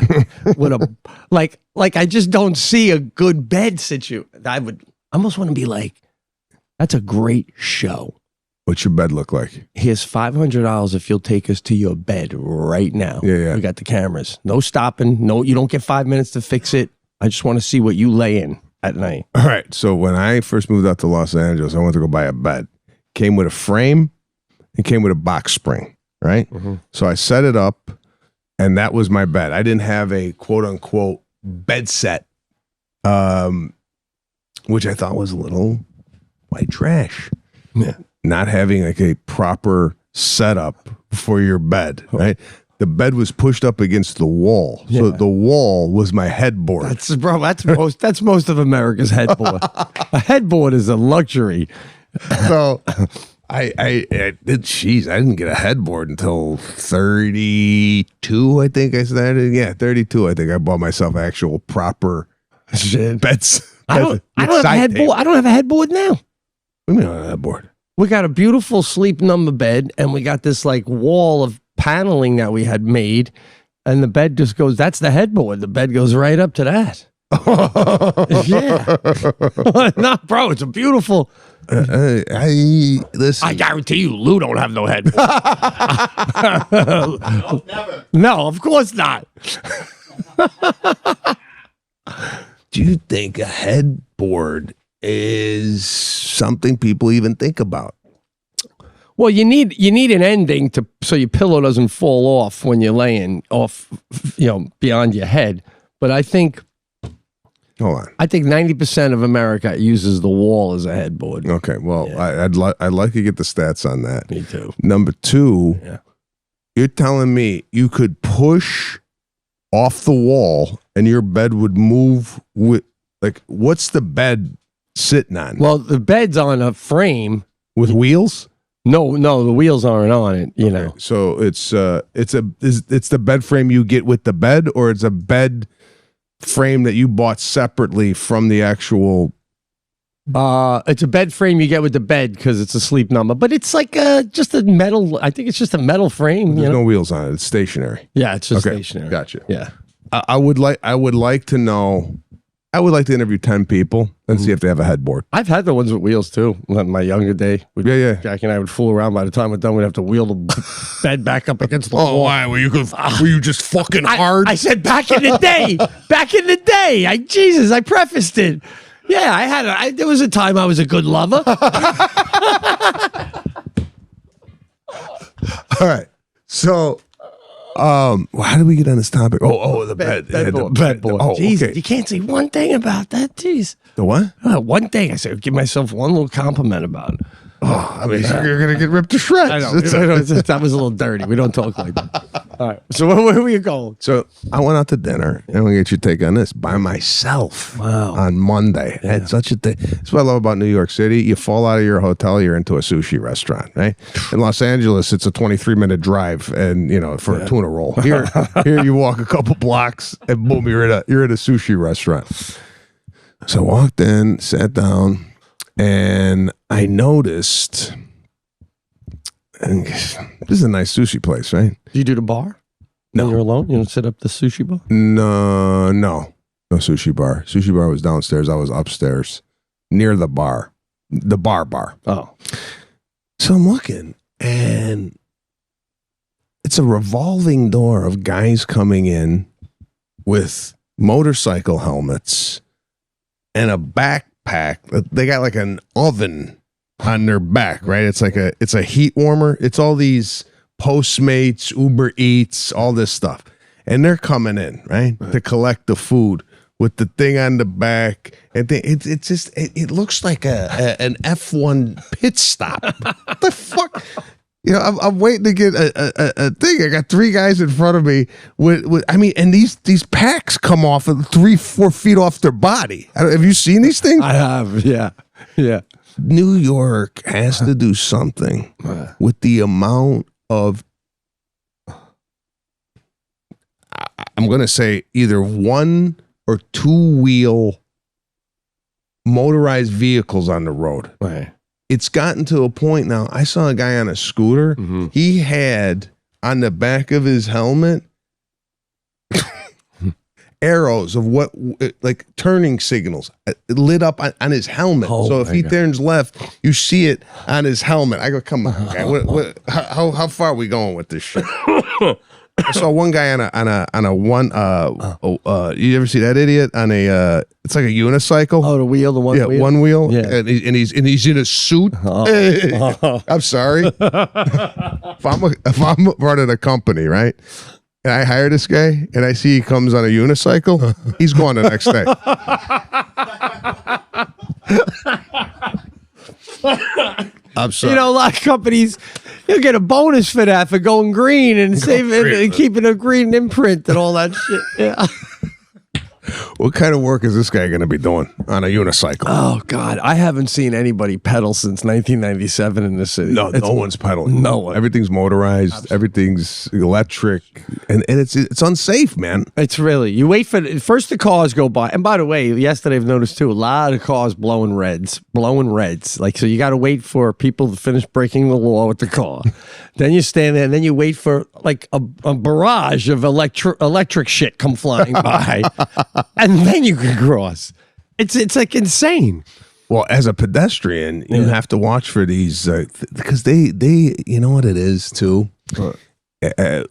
with a like. I just don't see a good bed situation. I would almost want to be like, that's a great show.
What's your bed look like?
Here's $500 if you'll take us to your bed right now.
Yeah.
We got the cameras. No stopping. No, you don't get 5 minutes to fix it. I just want to see what you lay in at night.
All right. So when I first moved out to Los Angeles, I went to go buy a bed. Came with a frame and came with a box spring, right? Mm-hmm. So I set it up, and that was my bed. I didn't have a quote-unquote bed set, which I thought was a little white trash.
Yeah.
Not having like a proper setup for your bed, right? The bed was pushed up against the wall. Yeah. So the wall was my headboard.
That's most of America's headboard. A headboard is a luxury.
So I didn't get a headboard until 32, I think I started. Yeah, 32, I think I bought myself actual proper beds.
I don't have a headboard. I don't have a headboard now.
What do you mean I don't have a headboard?
We got a beautiful sleep number bed, and we got this like wall of paneling that we had made, and the bed just goes, that's the headboard. The bed goes right up to that. Yeah. No, bro, it's a beautiful.
I listen.
I guarantee you, Lou don't have no headboard.
Never.
No, of course not.
Do you think a headboard is something people even think about?
Well, you need an ending so your pillow doesn't fall off when you're laying off, beyond your head. But I think
Hold on.
90% of America uses the wall as a headboard.
Okay, well, I'd like to get the stats on that.
Me too.
Number two,
Yeah.
you're telling me you could push off the wall and your bed would move with, like, what's the bed sitting on?
Well, the bed's on a frame.
With wheels?
No, the wheels aren't on it. You know.
So it's the bed frame you get with the bed, or it's a bed frame that you bought separately from the actual.
It's a bed frame you get with the bed because it's a sleep number, but it's like just a metal. I think it's just a metal frame.
There's no wheels on it. It's stationary.
Yeah, it's just
Okay,
stationary.
gotcha.
Yeah.
I would like to know. I would like to interview 10 people and see if they have a headboard.
I've had the ones with wheels too. In my younger day,
Yeah.
Jack and I would fool around. By the time we're done, we'd have to wheel the bed back up against the wall.
why? Were you just fucking
I said back in the day. Back in the day. I prefaced it. Yeah, there was a time I was a good lover.
All right. So, how did we get on this topic? Oh, the bed.
Bedboard.
Oh,
Jeez,
okay.
you can't say one thing about that. Jeez.
The what?
One thing. I said, give myself one little compliment about it.
Oh, I mean, you're gonna get ripped to shreds.
I know. That was a little dirty. We don't talk like that. All right. So where were you going?
So I went out to dinner, and I'm gonna get your take on this by myself.
Wow.
On Monday, I had such a thing. That's what I love about New York City. You fall out of your hotel, you're into a sushi restaurant, right? In Los Angeles, it's a 23-minute drive, and for a tuna roll. Here you walk a couple blocks, and boom, you're at a sushi restaurant. So I walked in, sat down, and I noticed. And this is a nice sushi place, right?
Do you do the bar?
No.
When you're alone? You don't sit up the sushi bar?
No sushi bar. Sushi bar was downstairs. I was upstairs near the bar, the bar.
Oh.
So I'm looking, and it's a revolving door of guys coming in with motorcycle helmets and a backpack. They got like an oven on their back, right? It's a heat warmer. It's all these Postmates, Uber Eats, all this stuff. And they're coming in, right? To collect the food with the thing on the back. And it looks like an F1 pit stop. What the fuck? I'm waiting to get a thing. I got 3 guys in front of me and these packs come off 3-4 feet off their body. Have you seen these things?
I have, yeah.
New York has to do something with the amount of, I'm going to say, either 1 or 2 wheel motorized vehicles on the road.
Right.
It's gotten to a point now. I saw a guy on a scooter.
Mm-hmm.
He had on the back of his helmet arrows of what, like turning signals lit up on his helmet.
Oh,
so if he turns left, you see it on his helmet. I go, come on, guy. How far are we going with this shit? I saw one guy on a one. You ever see that idiot on a? It's like a unicycle.
Oh, the wheel, the one wheel.
Yeah, one wheel.
Yeah.
And he's in a suit. I'm sorry. If I'm running a company, right? And I hire this guy, and I see he comes on a unicycle, he's going the next day. I'm sorry.
A lot of companies, you'll get a bonus for that, for going green and saving and keeping a green imprint and all that shit. Yeah.
What kind of work is this guy going to be doing on a unicycle?
Oh, God. I haven't seen anybody pedal since 1997 in this city.
No one's pedaling.
No one.
Everything's motorized. Absolutely. Everything's electric, and it's unsafe, man.
It's really, you wait for first the cars go by. And by the way, yesterday I've noticed too, a lot of cars blowing reds. Like, so you got to wait for people to finish breaking the law with the car. Then you stand there, and then you wait for like a barrage of electric shit come flying by. And and then you can cross. It's like insane.
Well, as a pedestrian, you have to watch for these because they you know what it is too. And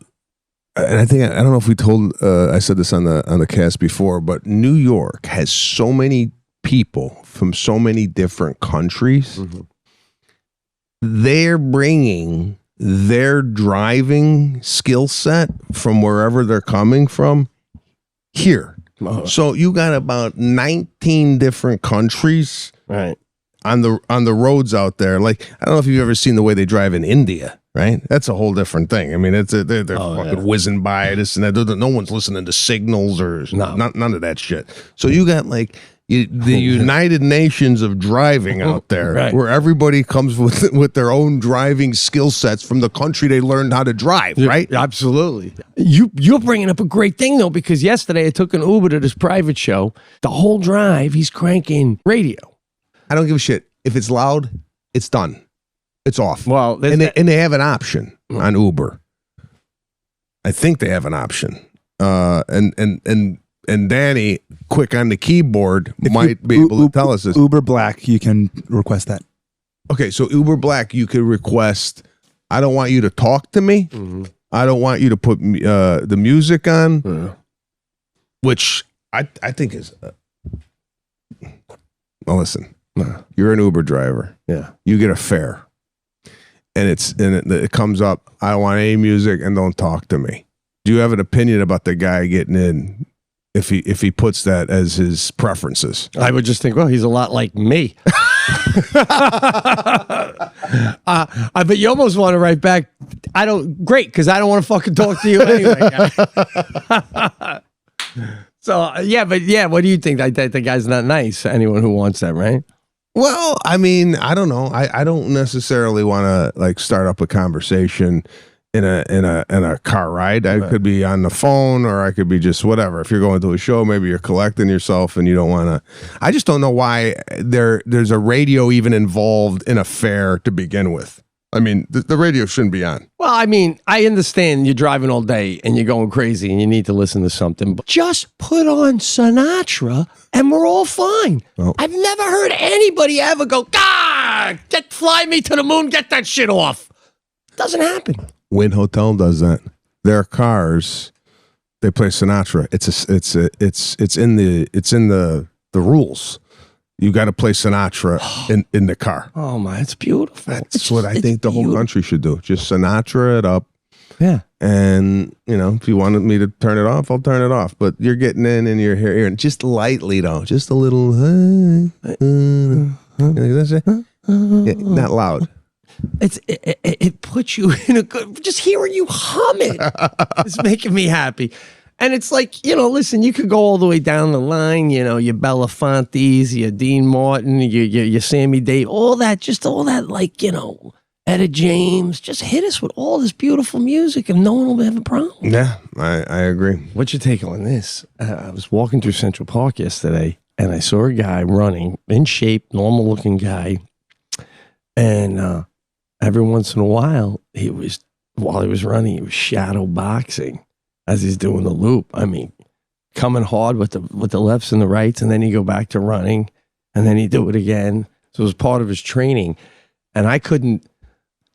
I don't know if we told I said this on the cast before, but New York has so many people from so many different countries. Mm-hmm. They're bringing their driving skill set from wherever they're coming from here. So you got about 19 different countries on the roads out there. Like, I don't know if you've ever seen the way they drive in India, right? That's a whole different thing. I mean, they're fucking whizzing by this and that. No one's listening to signals or none of that shit. So you got like the United Nations of driving out there, where everybody comes with their own driving skill sets from the country they learned how to drive, right?
Absolutely. You're bringing up a great thing, though, because yesterday I took an Uber to this private show. The whole drive, he's cranking radio.
I don't give a shit. If it's loud, it's done. It's off.
Well,
and they have an option on Uber. I think they have an option. And Danny, quick on the keyboard, might be able to tell us this.
Uber Black, you can request that.
Okay, so Uber Black, you could request, I don't want you to talk to me. Mm-hmm. I don't want you to put the music on, which I think is... well, listen, you're an Uber driver.
Yeah.
You get a fare. And it comes up, I don't want any music and don't talk to me. Do you have an opinion about the guy getting in if he puts that as his preferences?
I would just think, well, he's a lot like me. But you almost want to write back, great, because I don't want to fucking talk to you anyway, guy. So, what do you think? The guy's not nice. Anyone who wants that, right?
Well, I mean, I don't know. I don't necessarily want to like start up a conversation in a car ride. I could be on the phone, or I could be just whatever. If you're going to a show, maybe you're collecting yourself and you don't want to. I just don't know why there's a radio even involved in a fare to begin with. I mean, the radio shouldn't be on.
Well, I mean, I understand you're driving all day and you're going crazy and you need to listen to something, but just put on Sinatra and we're all fine. Oh. I've never heard anybody ever go, fly me to the moon, get that shit off. Doesn't happen.
Wynn Hotel does that. Their cars, they play Sinatra. It's in the rules. You got to play Sinatra in the car.
Oh my, it's beautiful.
That's what I think the whole country should do. Just Sinatra it up.
Yeah.
And, if you wanted me to turn it off, I'll turn it off. But you're getting in and you're hearing just lightly though, just a little, not loud.
It puts you in a good, just hearing you hum it is making me happy. And it's like, listen, you could go all the way down the line, your Belafontes, your Dean Martin, your Sammy Davis, all that, like, Etta James, just hit us with all this beautiful music and no one will have a problem.
Yeah, I agree.
What's your take on this? I was walking through Central Park yesterday and I saw a guy running, in shape, normal looking guy. And every once in a while, while he was running, he was shadow boxing. As he's doing the loop, I mean, coming hard with the lefts and the rights, and then he go back to running, and then he do it again. So it was part of his training, and I couldn't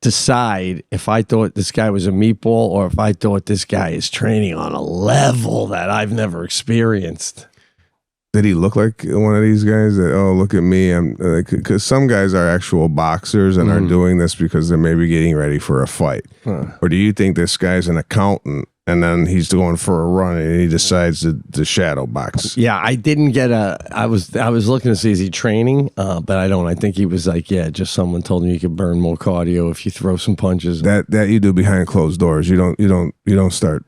decide if I thought this guy was a meatball or if I thought this guy is training on a level that I've never experienced.
Did he look like one of these guys that, look at me? I'm because some guys are actual boxers and are doing this because they're maybe getting ready for a fight. Or do you think this guy's an accountant and then he's going for a run and he decides to shadow box?
Yeah, I didn't get I was looking to see, is he training? But I don't. I think he was like, just someone told me you could burn more cardio if you throw some punches.
That you do behind closed doors. You don't start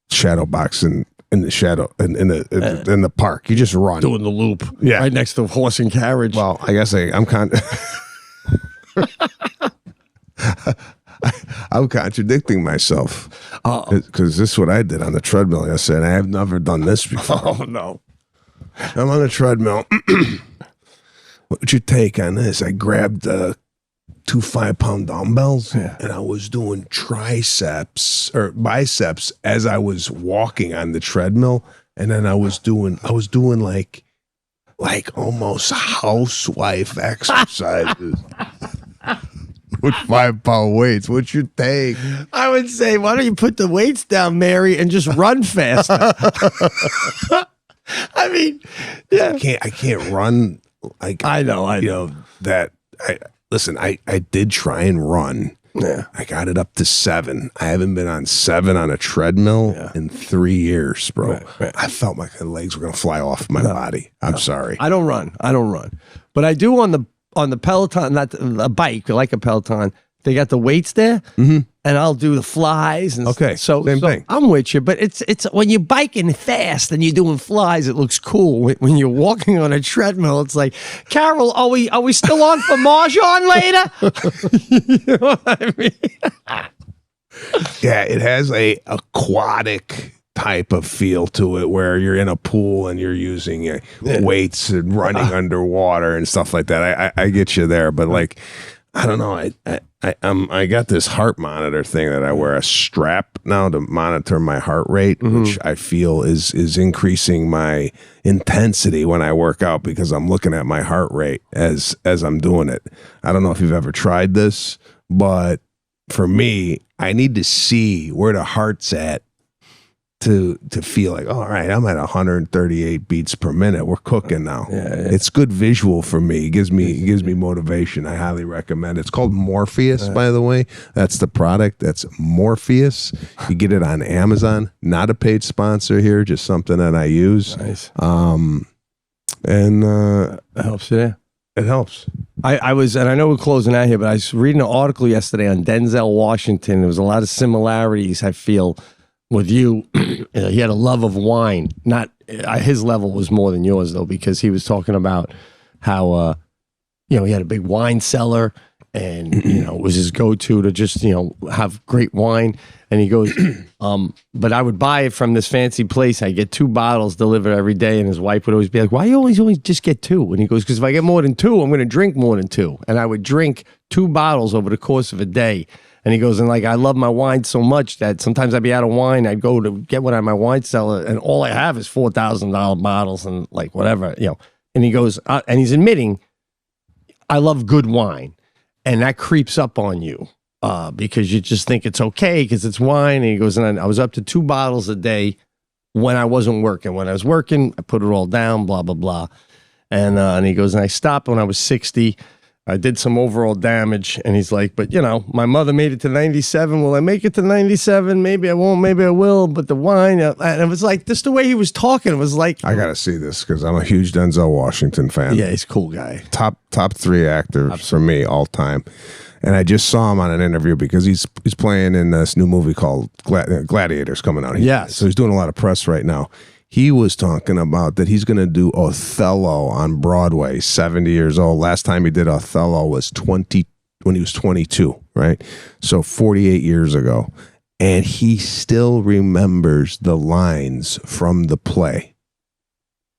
shadow boxing in the shadow in the park. You just run
doing the loop, right next to a horse and carriage.
Well, I guess I'm I'm contradicting myself because this is what I did on the treadmill yesterday. I have never done this before.
Oh no!
I'm on the treadmill. What's your take on this? I grabbed 2 5-pound dumbbells and I was doing triceps or biceps as I was walking on the treadmill, and then I was doing like almost housewife exercises with 5-pound weights. What's your take?
I would say, why don't you put the weights down, Mary, and just run faster? I mean, yeah.
I can't run. Like,
I know.
You know that. Listen, I did try and run.
Yeah.
I got it up to 7. I haven't been on 7 on a treadmill in 3 years, bro.
Right.
I felt my legs were gonna fly off my body. I'm sorry.
I don't run, but I do on the Peloton, not a bike, like a Peloton. They got the weights there, and I'll do the flies. And
Okay,
so
same thing.
I'm with you, but it's when you're biking fast and you're doing flies, it looks cool. When you're walking on a treadmill, it's like, Carol, are we still on for Mahjong later? You know what I mean?
Yeah, it has a aquatic type of feel to it, where you're in a pool and you're using weights and running underwater and stuff like that. I get you there, but like, I don't know. I got this heart monitor thing that I wear a strap now to monitor my heart rate, which I feel is increasing my intensity when I work out, because I'm looking at my heart rate as I'm doing it. I don't know if you've ever tried this, but for me, I need to see where the heart's at to feel like, all right, I'm at 138 beats per minute. We're cooking now.
Yeah.
It's good visual for me. It gives me motivation. I highly recommend it. It's called Morpheus, by the way. That's the product. That's Morpheus. You get it on Amazon. Not a paid sponsor here, just something that I use.
Nice.
And
That helps you there.
it helps.
I was, and I know we're closing out here, but I was reading an article yesterday on Denzel Washington. There was a lot of similarities, I feel, with you. He had a love of wine. Not his level was more than yours, though, because he was talking about how he had a big wine cellar, and it was his go-to to just have great wine. And he goes, but I would buy it from this fancy place. I get 2 bottles delivered every day, and his wife would always be like, "Why you always just get 2?" And he goes, "Because if I get more than 2, I'm going to drink more than 2." And I would drink 2 bottles over the course of a day. And he goes, and like, I love my wine so much that sometimes I'd be out of wine. I'd go to get one out of my wine cellar, and all I have is $4,000 bottles and like whatever, And he goes, and he's admitting, I love good wine. And that creeps up on you because you just think it's okay because it's wine. And he goes, and I was up to 2 bottles a day when I wasn't working. When I was working, I put it all down, blah, blah, blah. And he goes, and I stopped when I was 60. I did some overall damage, and he's like, but my mother made it to 97. Will I make it to 97? Maybe I won't, maybe I will. But the wine, and it was like, just the way he was talking, it was like,
I gotta see this because I'm a huge Denzel Washington fan.
yeah, he's a cool guy.
Top 3 actors for me all time. And I just saw him on an interview because he's playing in this new movie called Gladiators coming out.
Yes.
So he's doing a lot of press right now. He was talking about that he's going to do Othello on Broadway, 70 years old. Last time he did Othello was when he was 22, right? So 48 years ago. And he still remembers the lines from the play.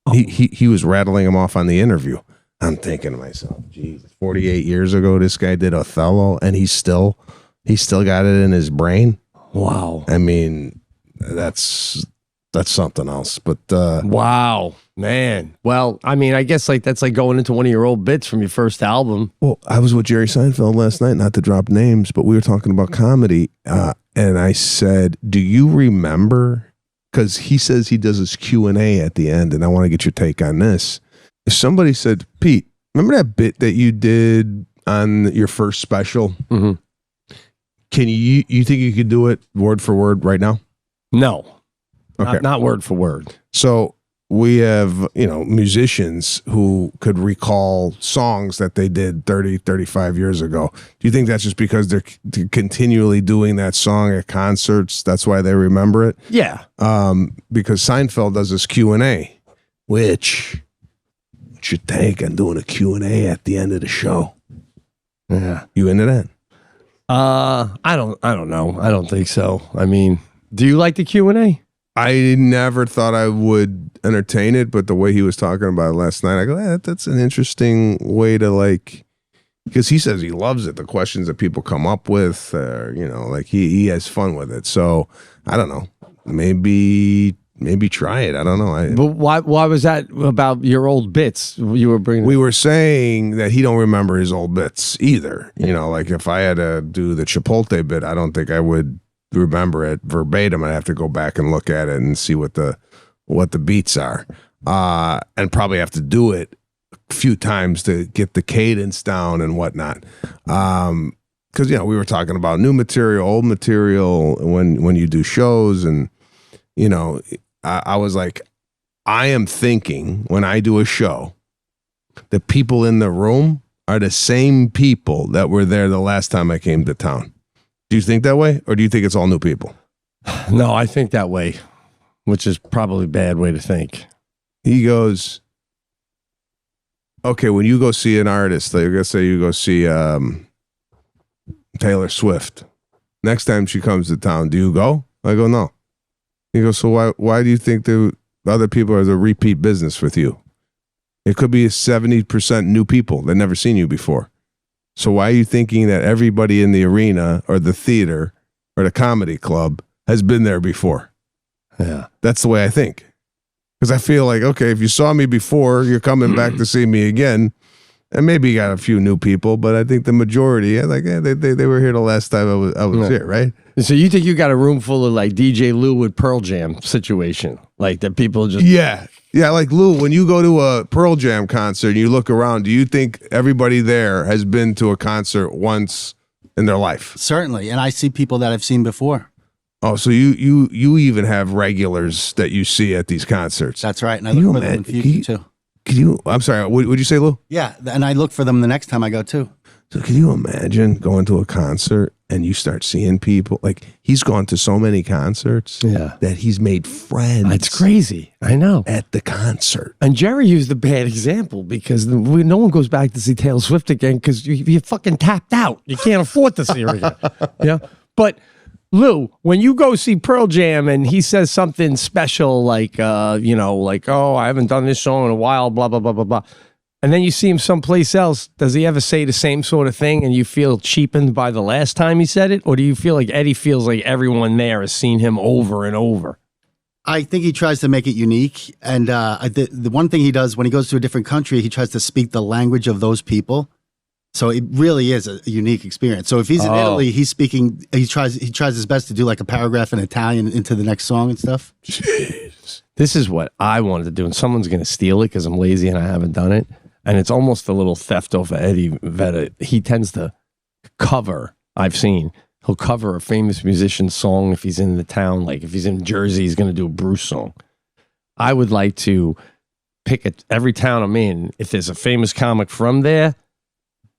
Oh. He was rattling them off on the interview. I'm thinking to myself, geez, 48 years ago, this guy did Othello, and he still got it in his brain.
Wow.
I mean, that's something else. But
wow, man. Well, I mean, I guess that's like going into one of your old bits from your first album.
Well, I was with Jerry Seinfeld last night, not to drop names, but we were talking about comedy, and I said, "Do you remember?" Because he says he does his Q&A at the end, and I want to get your take on this. If somebody said, "Pete, remember that bit that you did on your first special?
Mm-hmm.
Can you think you could do it word for word right now?"
No.
Okay.
Not word for word.
So we have, musicians who could recall songs that they did 30, 35 years ago. Do you think that's just because they're continually doing that song at concerts? That's why they remember it?
Yeah.
Because Seinfeld does this Q&A, what's your take on doing a Q&A at the end of the show?
Yeah.
You into that?
I don't know. I don't think so. I mean, do you like the Q&A?
I never thought I would entertain it, but the way he was talking about it last night, I go, that's an interesting way to because he says he loves it. The questions that people come up with, he has fun with it. So I don't know. Maybe maybe try it. I don't know.
But why was that about your old bits you were bringing?
We were saying that he don't remember his old bits either. You know, like if I had to do the Chipotle bit, I don't think I would remember it verbatim. I'd have to go back and look at it and see what the beats are, and probably have to do it a few times to get the cadence down and whatnot. Because we were talking about new material, old material when you do shows, and I was like, I am thinking when I do a show, the people in the room are the same people that were there the last time I came to town. Do you think that way, or do you think it's all new people?
No, I think that way, which is probably a bad way to think.
He goes, okay, when you go see an artist, like let's say you go see Taylor Swift. Next time she comes to town, do you go? I go, no. He goes, so why do you think the other people are the repeat business with you? It could be 70% new people that never seen you before. So why are you thinking that everybody in the arena or the theater or the comedy club has been there before?
Yeah.
That's the way I think. Because I feel like, okay, if you saw me before, you're coming back to see me again. And maybe you got a few new people, but I think the majority, they were here the last time I was here, right?
So you think you got a room full of like DJ Lou with Pearl Jam situation, like that people just
yeah, like Lou. When you go to a Pearl Jam concert and you look around, do you think everybody there has been to a concert once in their life?
Certainly, and I see people that I've seen before.
Oh, so you even have regulars that you see at these concerts?
That's right, and I look for them in the future too.
Could you? I'm sorry. What would you say, Lou?
Yeah, and I look for them the next time I go too.
So can you imagine going to a concert and you start seeing people? Like he's gone to so many concerts that he's made friends.
It's crazy. I know.
At the concert.
And Jerry used a bad example because no one goes back to see Taylor Swift again because you're fucking tapped out. You can't afford to see her again. Yeah. But Lou, when you go see Pearl Jam and he says something special like, oh, I haven't done this song in a while, blah, blah, blah, blah, blah. And then you see him someplace else. Does he ever say the same sort of thing and you feel cheapened by the last time he said it? Or do you feel like Eddie feels like everyone there has seen him over and over?
I think he tries to make it unique. And the one thing he does when he goes to a different country, he tries to speak the language of those people. So it really is a unique experience. So if he's in Italy, he's speaking, he tries his best to do like a paragraph in Italian into the next song and stuff.
Jeez. This is what I wanted to do. And someone's going to steal it because I'm lazy and I haven't done it. And it's almost a little theft over Eddie Vedder. He tends to cover, I've seen, he'll cover a famous musician's song if he's in the town. Like if he's in Jersey, he's going to do a Bruce song. I would like to pick every town I'm in. If there's a famous comic from there,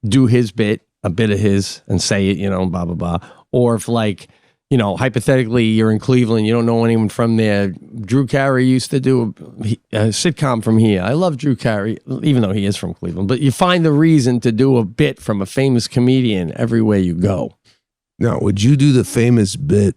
do his bit, a bit of his, and say it, blah, blah, blah. Or if hypothetically you're in Cleveland, you don't know anyone from there. Drew Carey used to do a sitcom from here. I love Drew Carey, even though he is from Cleveland. But you find the reason to do a bit from a famous comedian everywhere you go.
Now, would you do the famous bit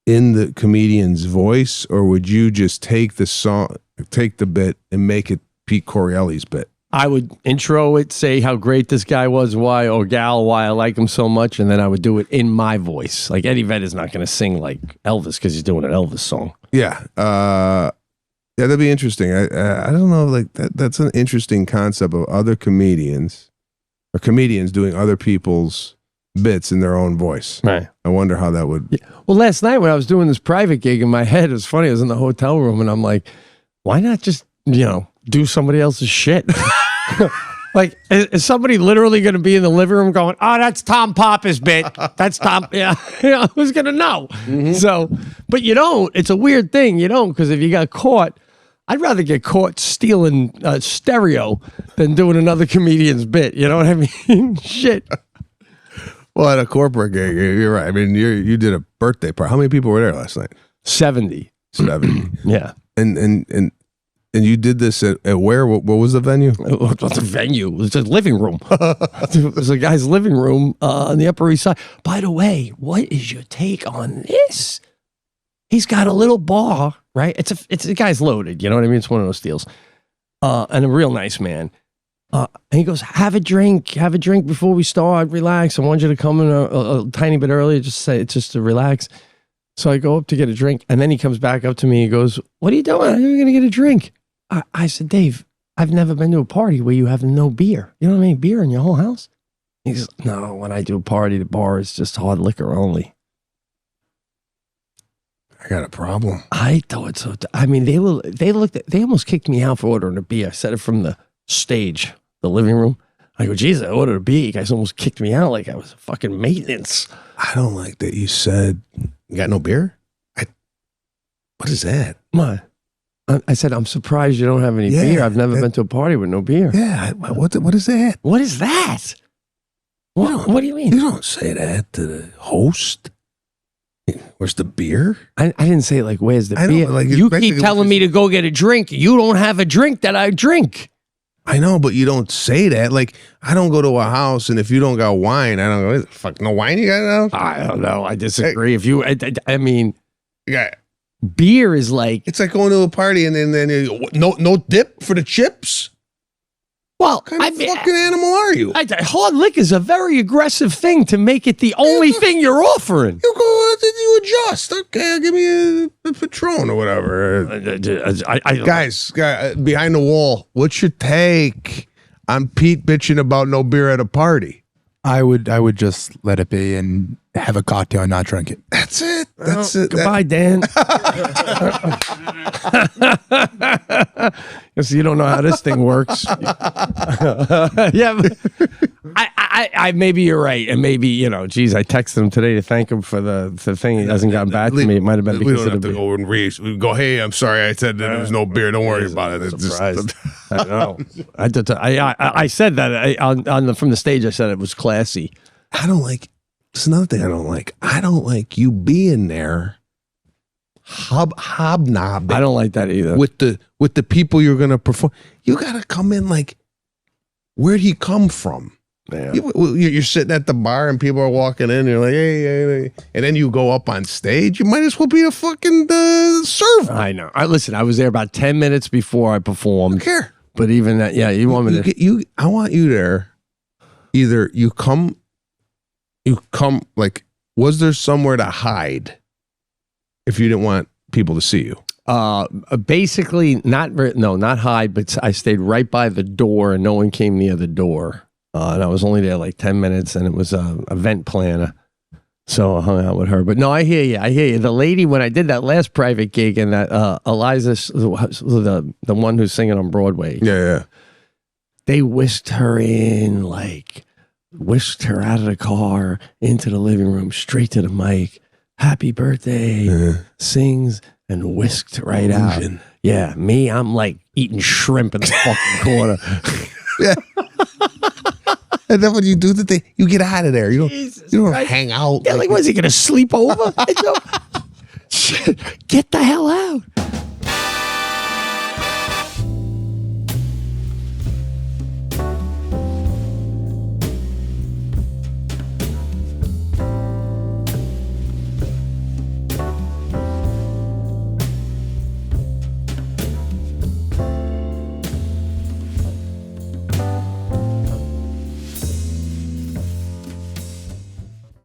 in the comedian's voice, or would you just take the bit and make it Pete Correale's bit?
I would intro it, say how great this guy was, why I like him so much, and then I would do it in my voice. Like Eddie Vedder's not going to sing like Elvis because he's doing an Elvis song.
Yeah, that'd be interesting. I don't know, like that's an interesting concept of other comedians or comedians doing other people's bits in their own voice.
Right.
I wonder how that would.
Yeah. Well, last night when I was doing this private gig in my head, it was funny. I was in the hotel room and I'm like, why not just do somebody else's shit? Like, is somebody literally going to be in the living room going, oh, that's Tom Papa's bit. That's Tom. Yeah. Who's going to know? Mm-hmm. So, but you don't. It's a weird thing. You don't, because if you got caught, I'd rather get caught stealing stereo than doing another comedian's bit. You know what I mean? Shit.
Well, at a corporate gig, you're right. I mean, you did a birthday party. How many people were there last night?
70.
70.
Yeah.
And you did this at where? What was the venue?
What's a venue? It was a living room. It was a guy's living room on the Upper East Side. By the way, what is your take on this? He's got a little bar, right? It's the guy's loaded. You know what I mean? It's one of those deals. And a real nice man. And he goes, have a drink before we start. Relax. I want you to come in a tiny bit earlier. Just to relax. So I go up to get a drink, and then he comes back up to me and goes, "What are you doing? Are you going to get a drink?" I said, "Dave, I've never been to a party where you have no beer. You don't have any beer in your whole house?" He goes, "No, when I do a party, the bar is just hard liquor only."
I got a problem.
I thought so. I mean, they almost kicked me out for ordering a beer. I said it from the stage, the living room. I go, "Geez, I ordered a beer." You guys almost kicked me out like I was fucking maintenance.
I don't like that you said, "You got no beer?" What is that?
What? I said, "I'm surprised you don't have any beer. I've never been to a party with no beer."
Yeah. What is that?
What is that? What do you mean?
You don't say that to the host. Where's the beer?
I didn't say like, "Where's the beer?"
Know, like,
you keep telling me to go get a drink. You don't have a drink that I drink.
I know, but you don't say that. Like, I don't go to a house, and if you don't got wine, I don't go, "Fuck, no wine you got now?"
I don't know. I disagree. If you, I mean,
Yeah.
beer is like,
It's like going to a party and then no dip for the chips.
well,
What kind of fucking animal are you?
hard liquor is a very aggressive thing to make it the only thing you're offering.
You go, you adjust. Okay, give me a Patron or whatever. Guys, behind the wall, what's your take on Pete bitching about no beer at a party?
I would just let it be and have a cocktail and not drink it.
That's it. That's it.
Goodbye, Dan. Because you don't know how this thing works. Yeah, but I maybe you're right, and maybe geez, I texted him today to thank him for the thing. He hasn't gotten back to me. It might have been
We
because
don't
of
have
the
to go and we go, "Hey, I'm sorry, I said that there was no beer. Don't worry about it." It's
surprised. I know. I said that from the stage. I said it was classy.
I don't like. It's another thing I don't like. I don't like you being there, hobnobbing.
I don't like that either.
With the people you're gonna perform. You gotta come in like, where'd he come from?
Yeah.
You're sitting at the bar and people are walking in. And you're like, hey, and then you go up on stage. You might as well be a fucking server.
I know. Listen, I was there about 10 minutes before I performed.
I don't care.
But even that, yeah, you want me to?
I want you there. Either you come. Like, was there somewhere to hide if you didn't want people to see you?
Basically, not hide, but I stayed right by the door, and no one came near the door. And I was only there like 10 minutes, and it was an event planner. So I hung out with her. But no, I hear you. The lady, when I did that last private gig, and that Eliza, the one who's singing on Broadway.
Yeah.
They whisked her in, whisked her out of the car, into the living room, straight to the mic. "Happy birthday," sings, and whisked right out. Yeah, me, I'm like eating shrimp in the fucking corner.
Yeah. And then when you do the thing, you get out of there. You don't hang out.
Yeah, like, was he going to sleep over? Get the hell out.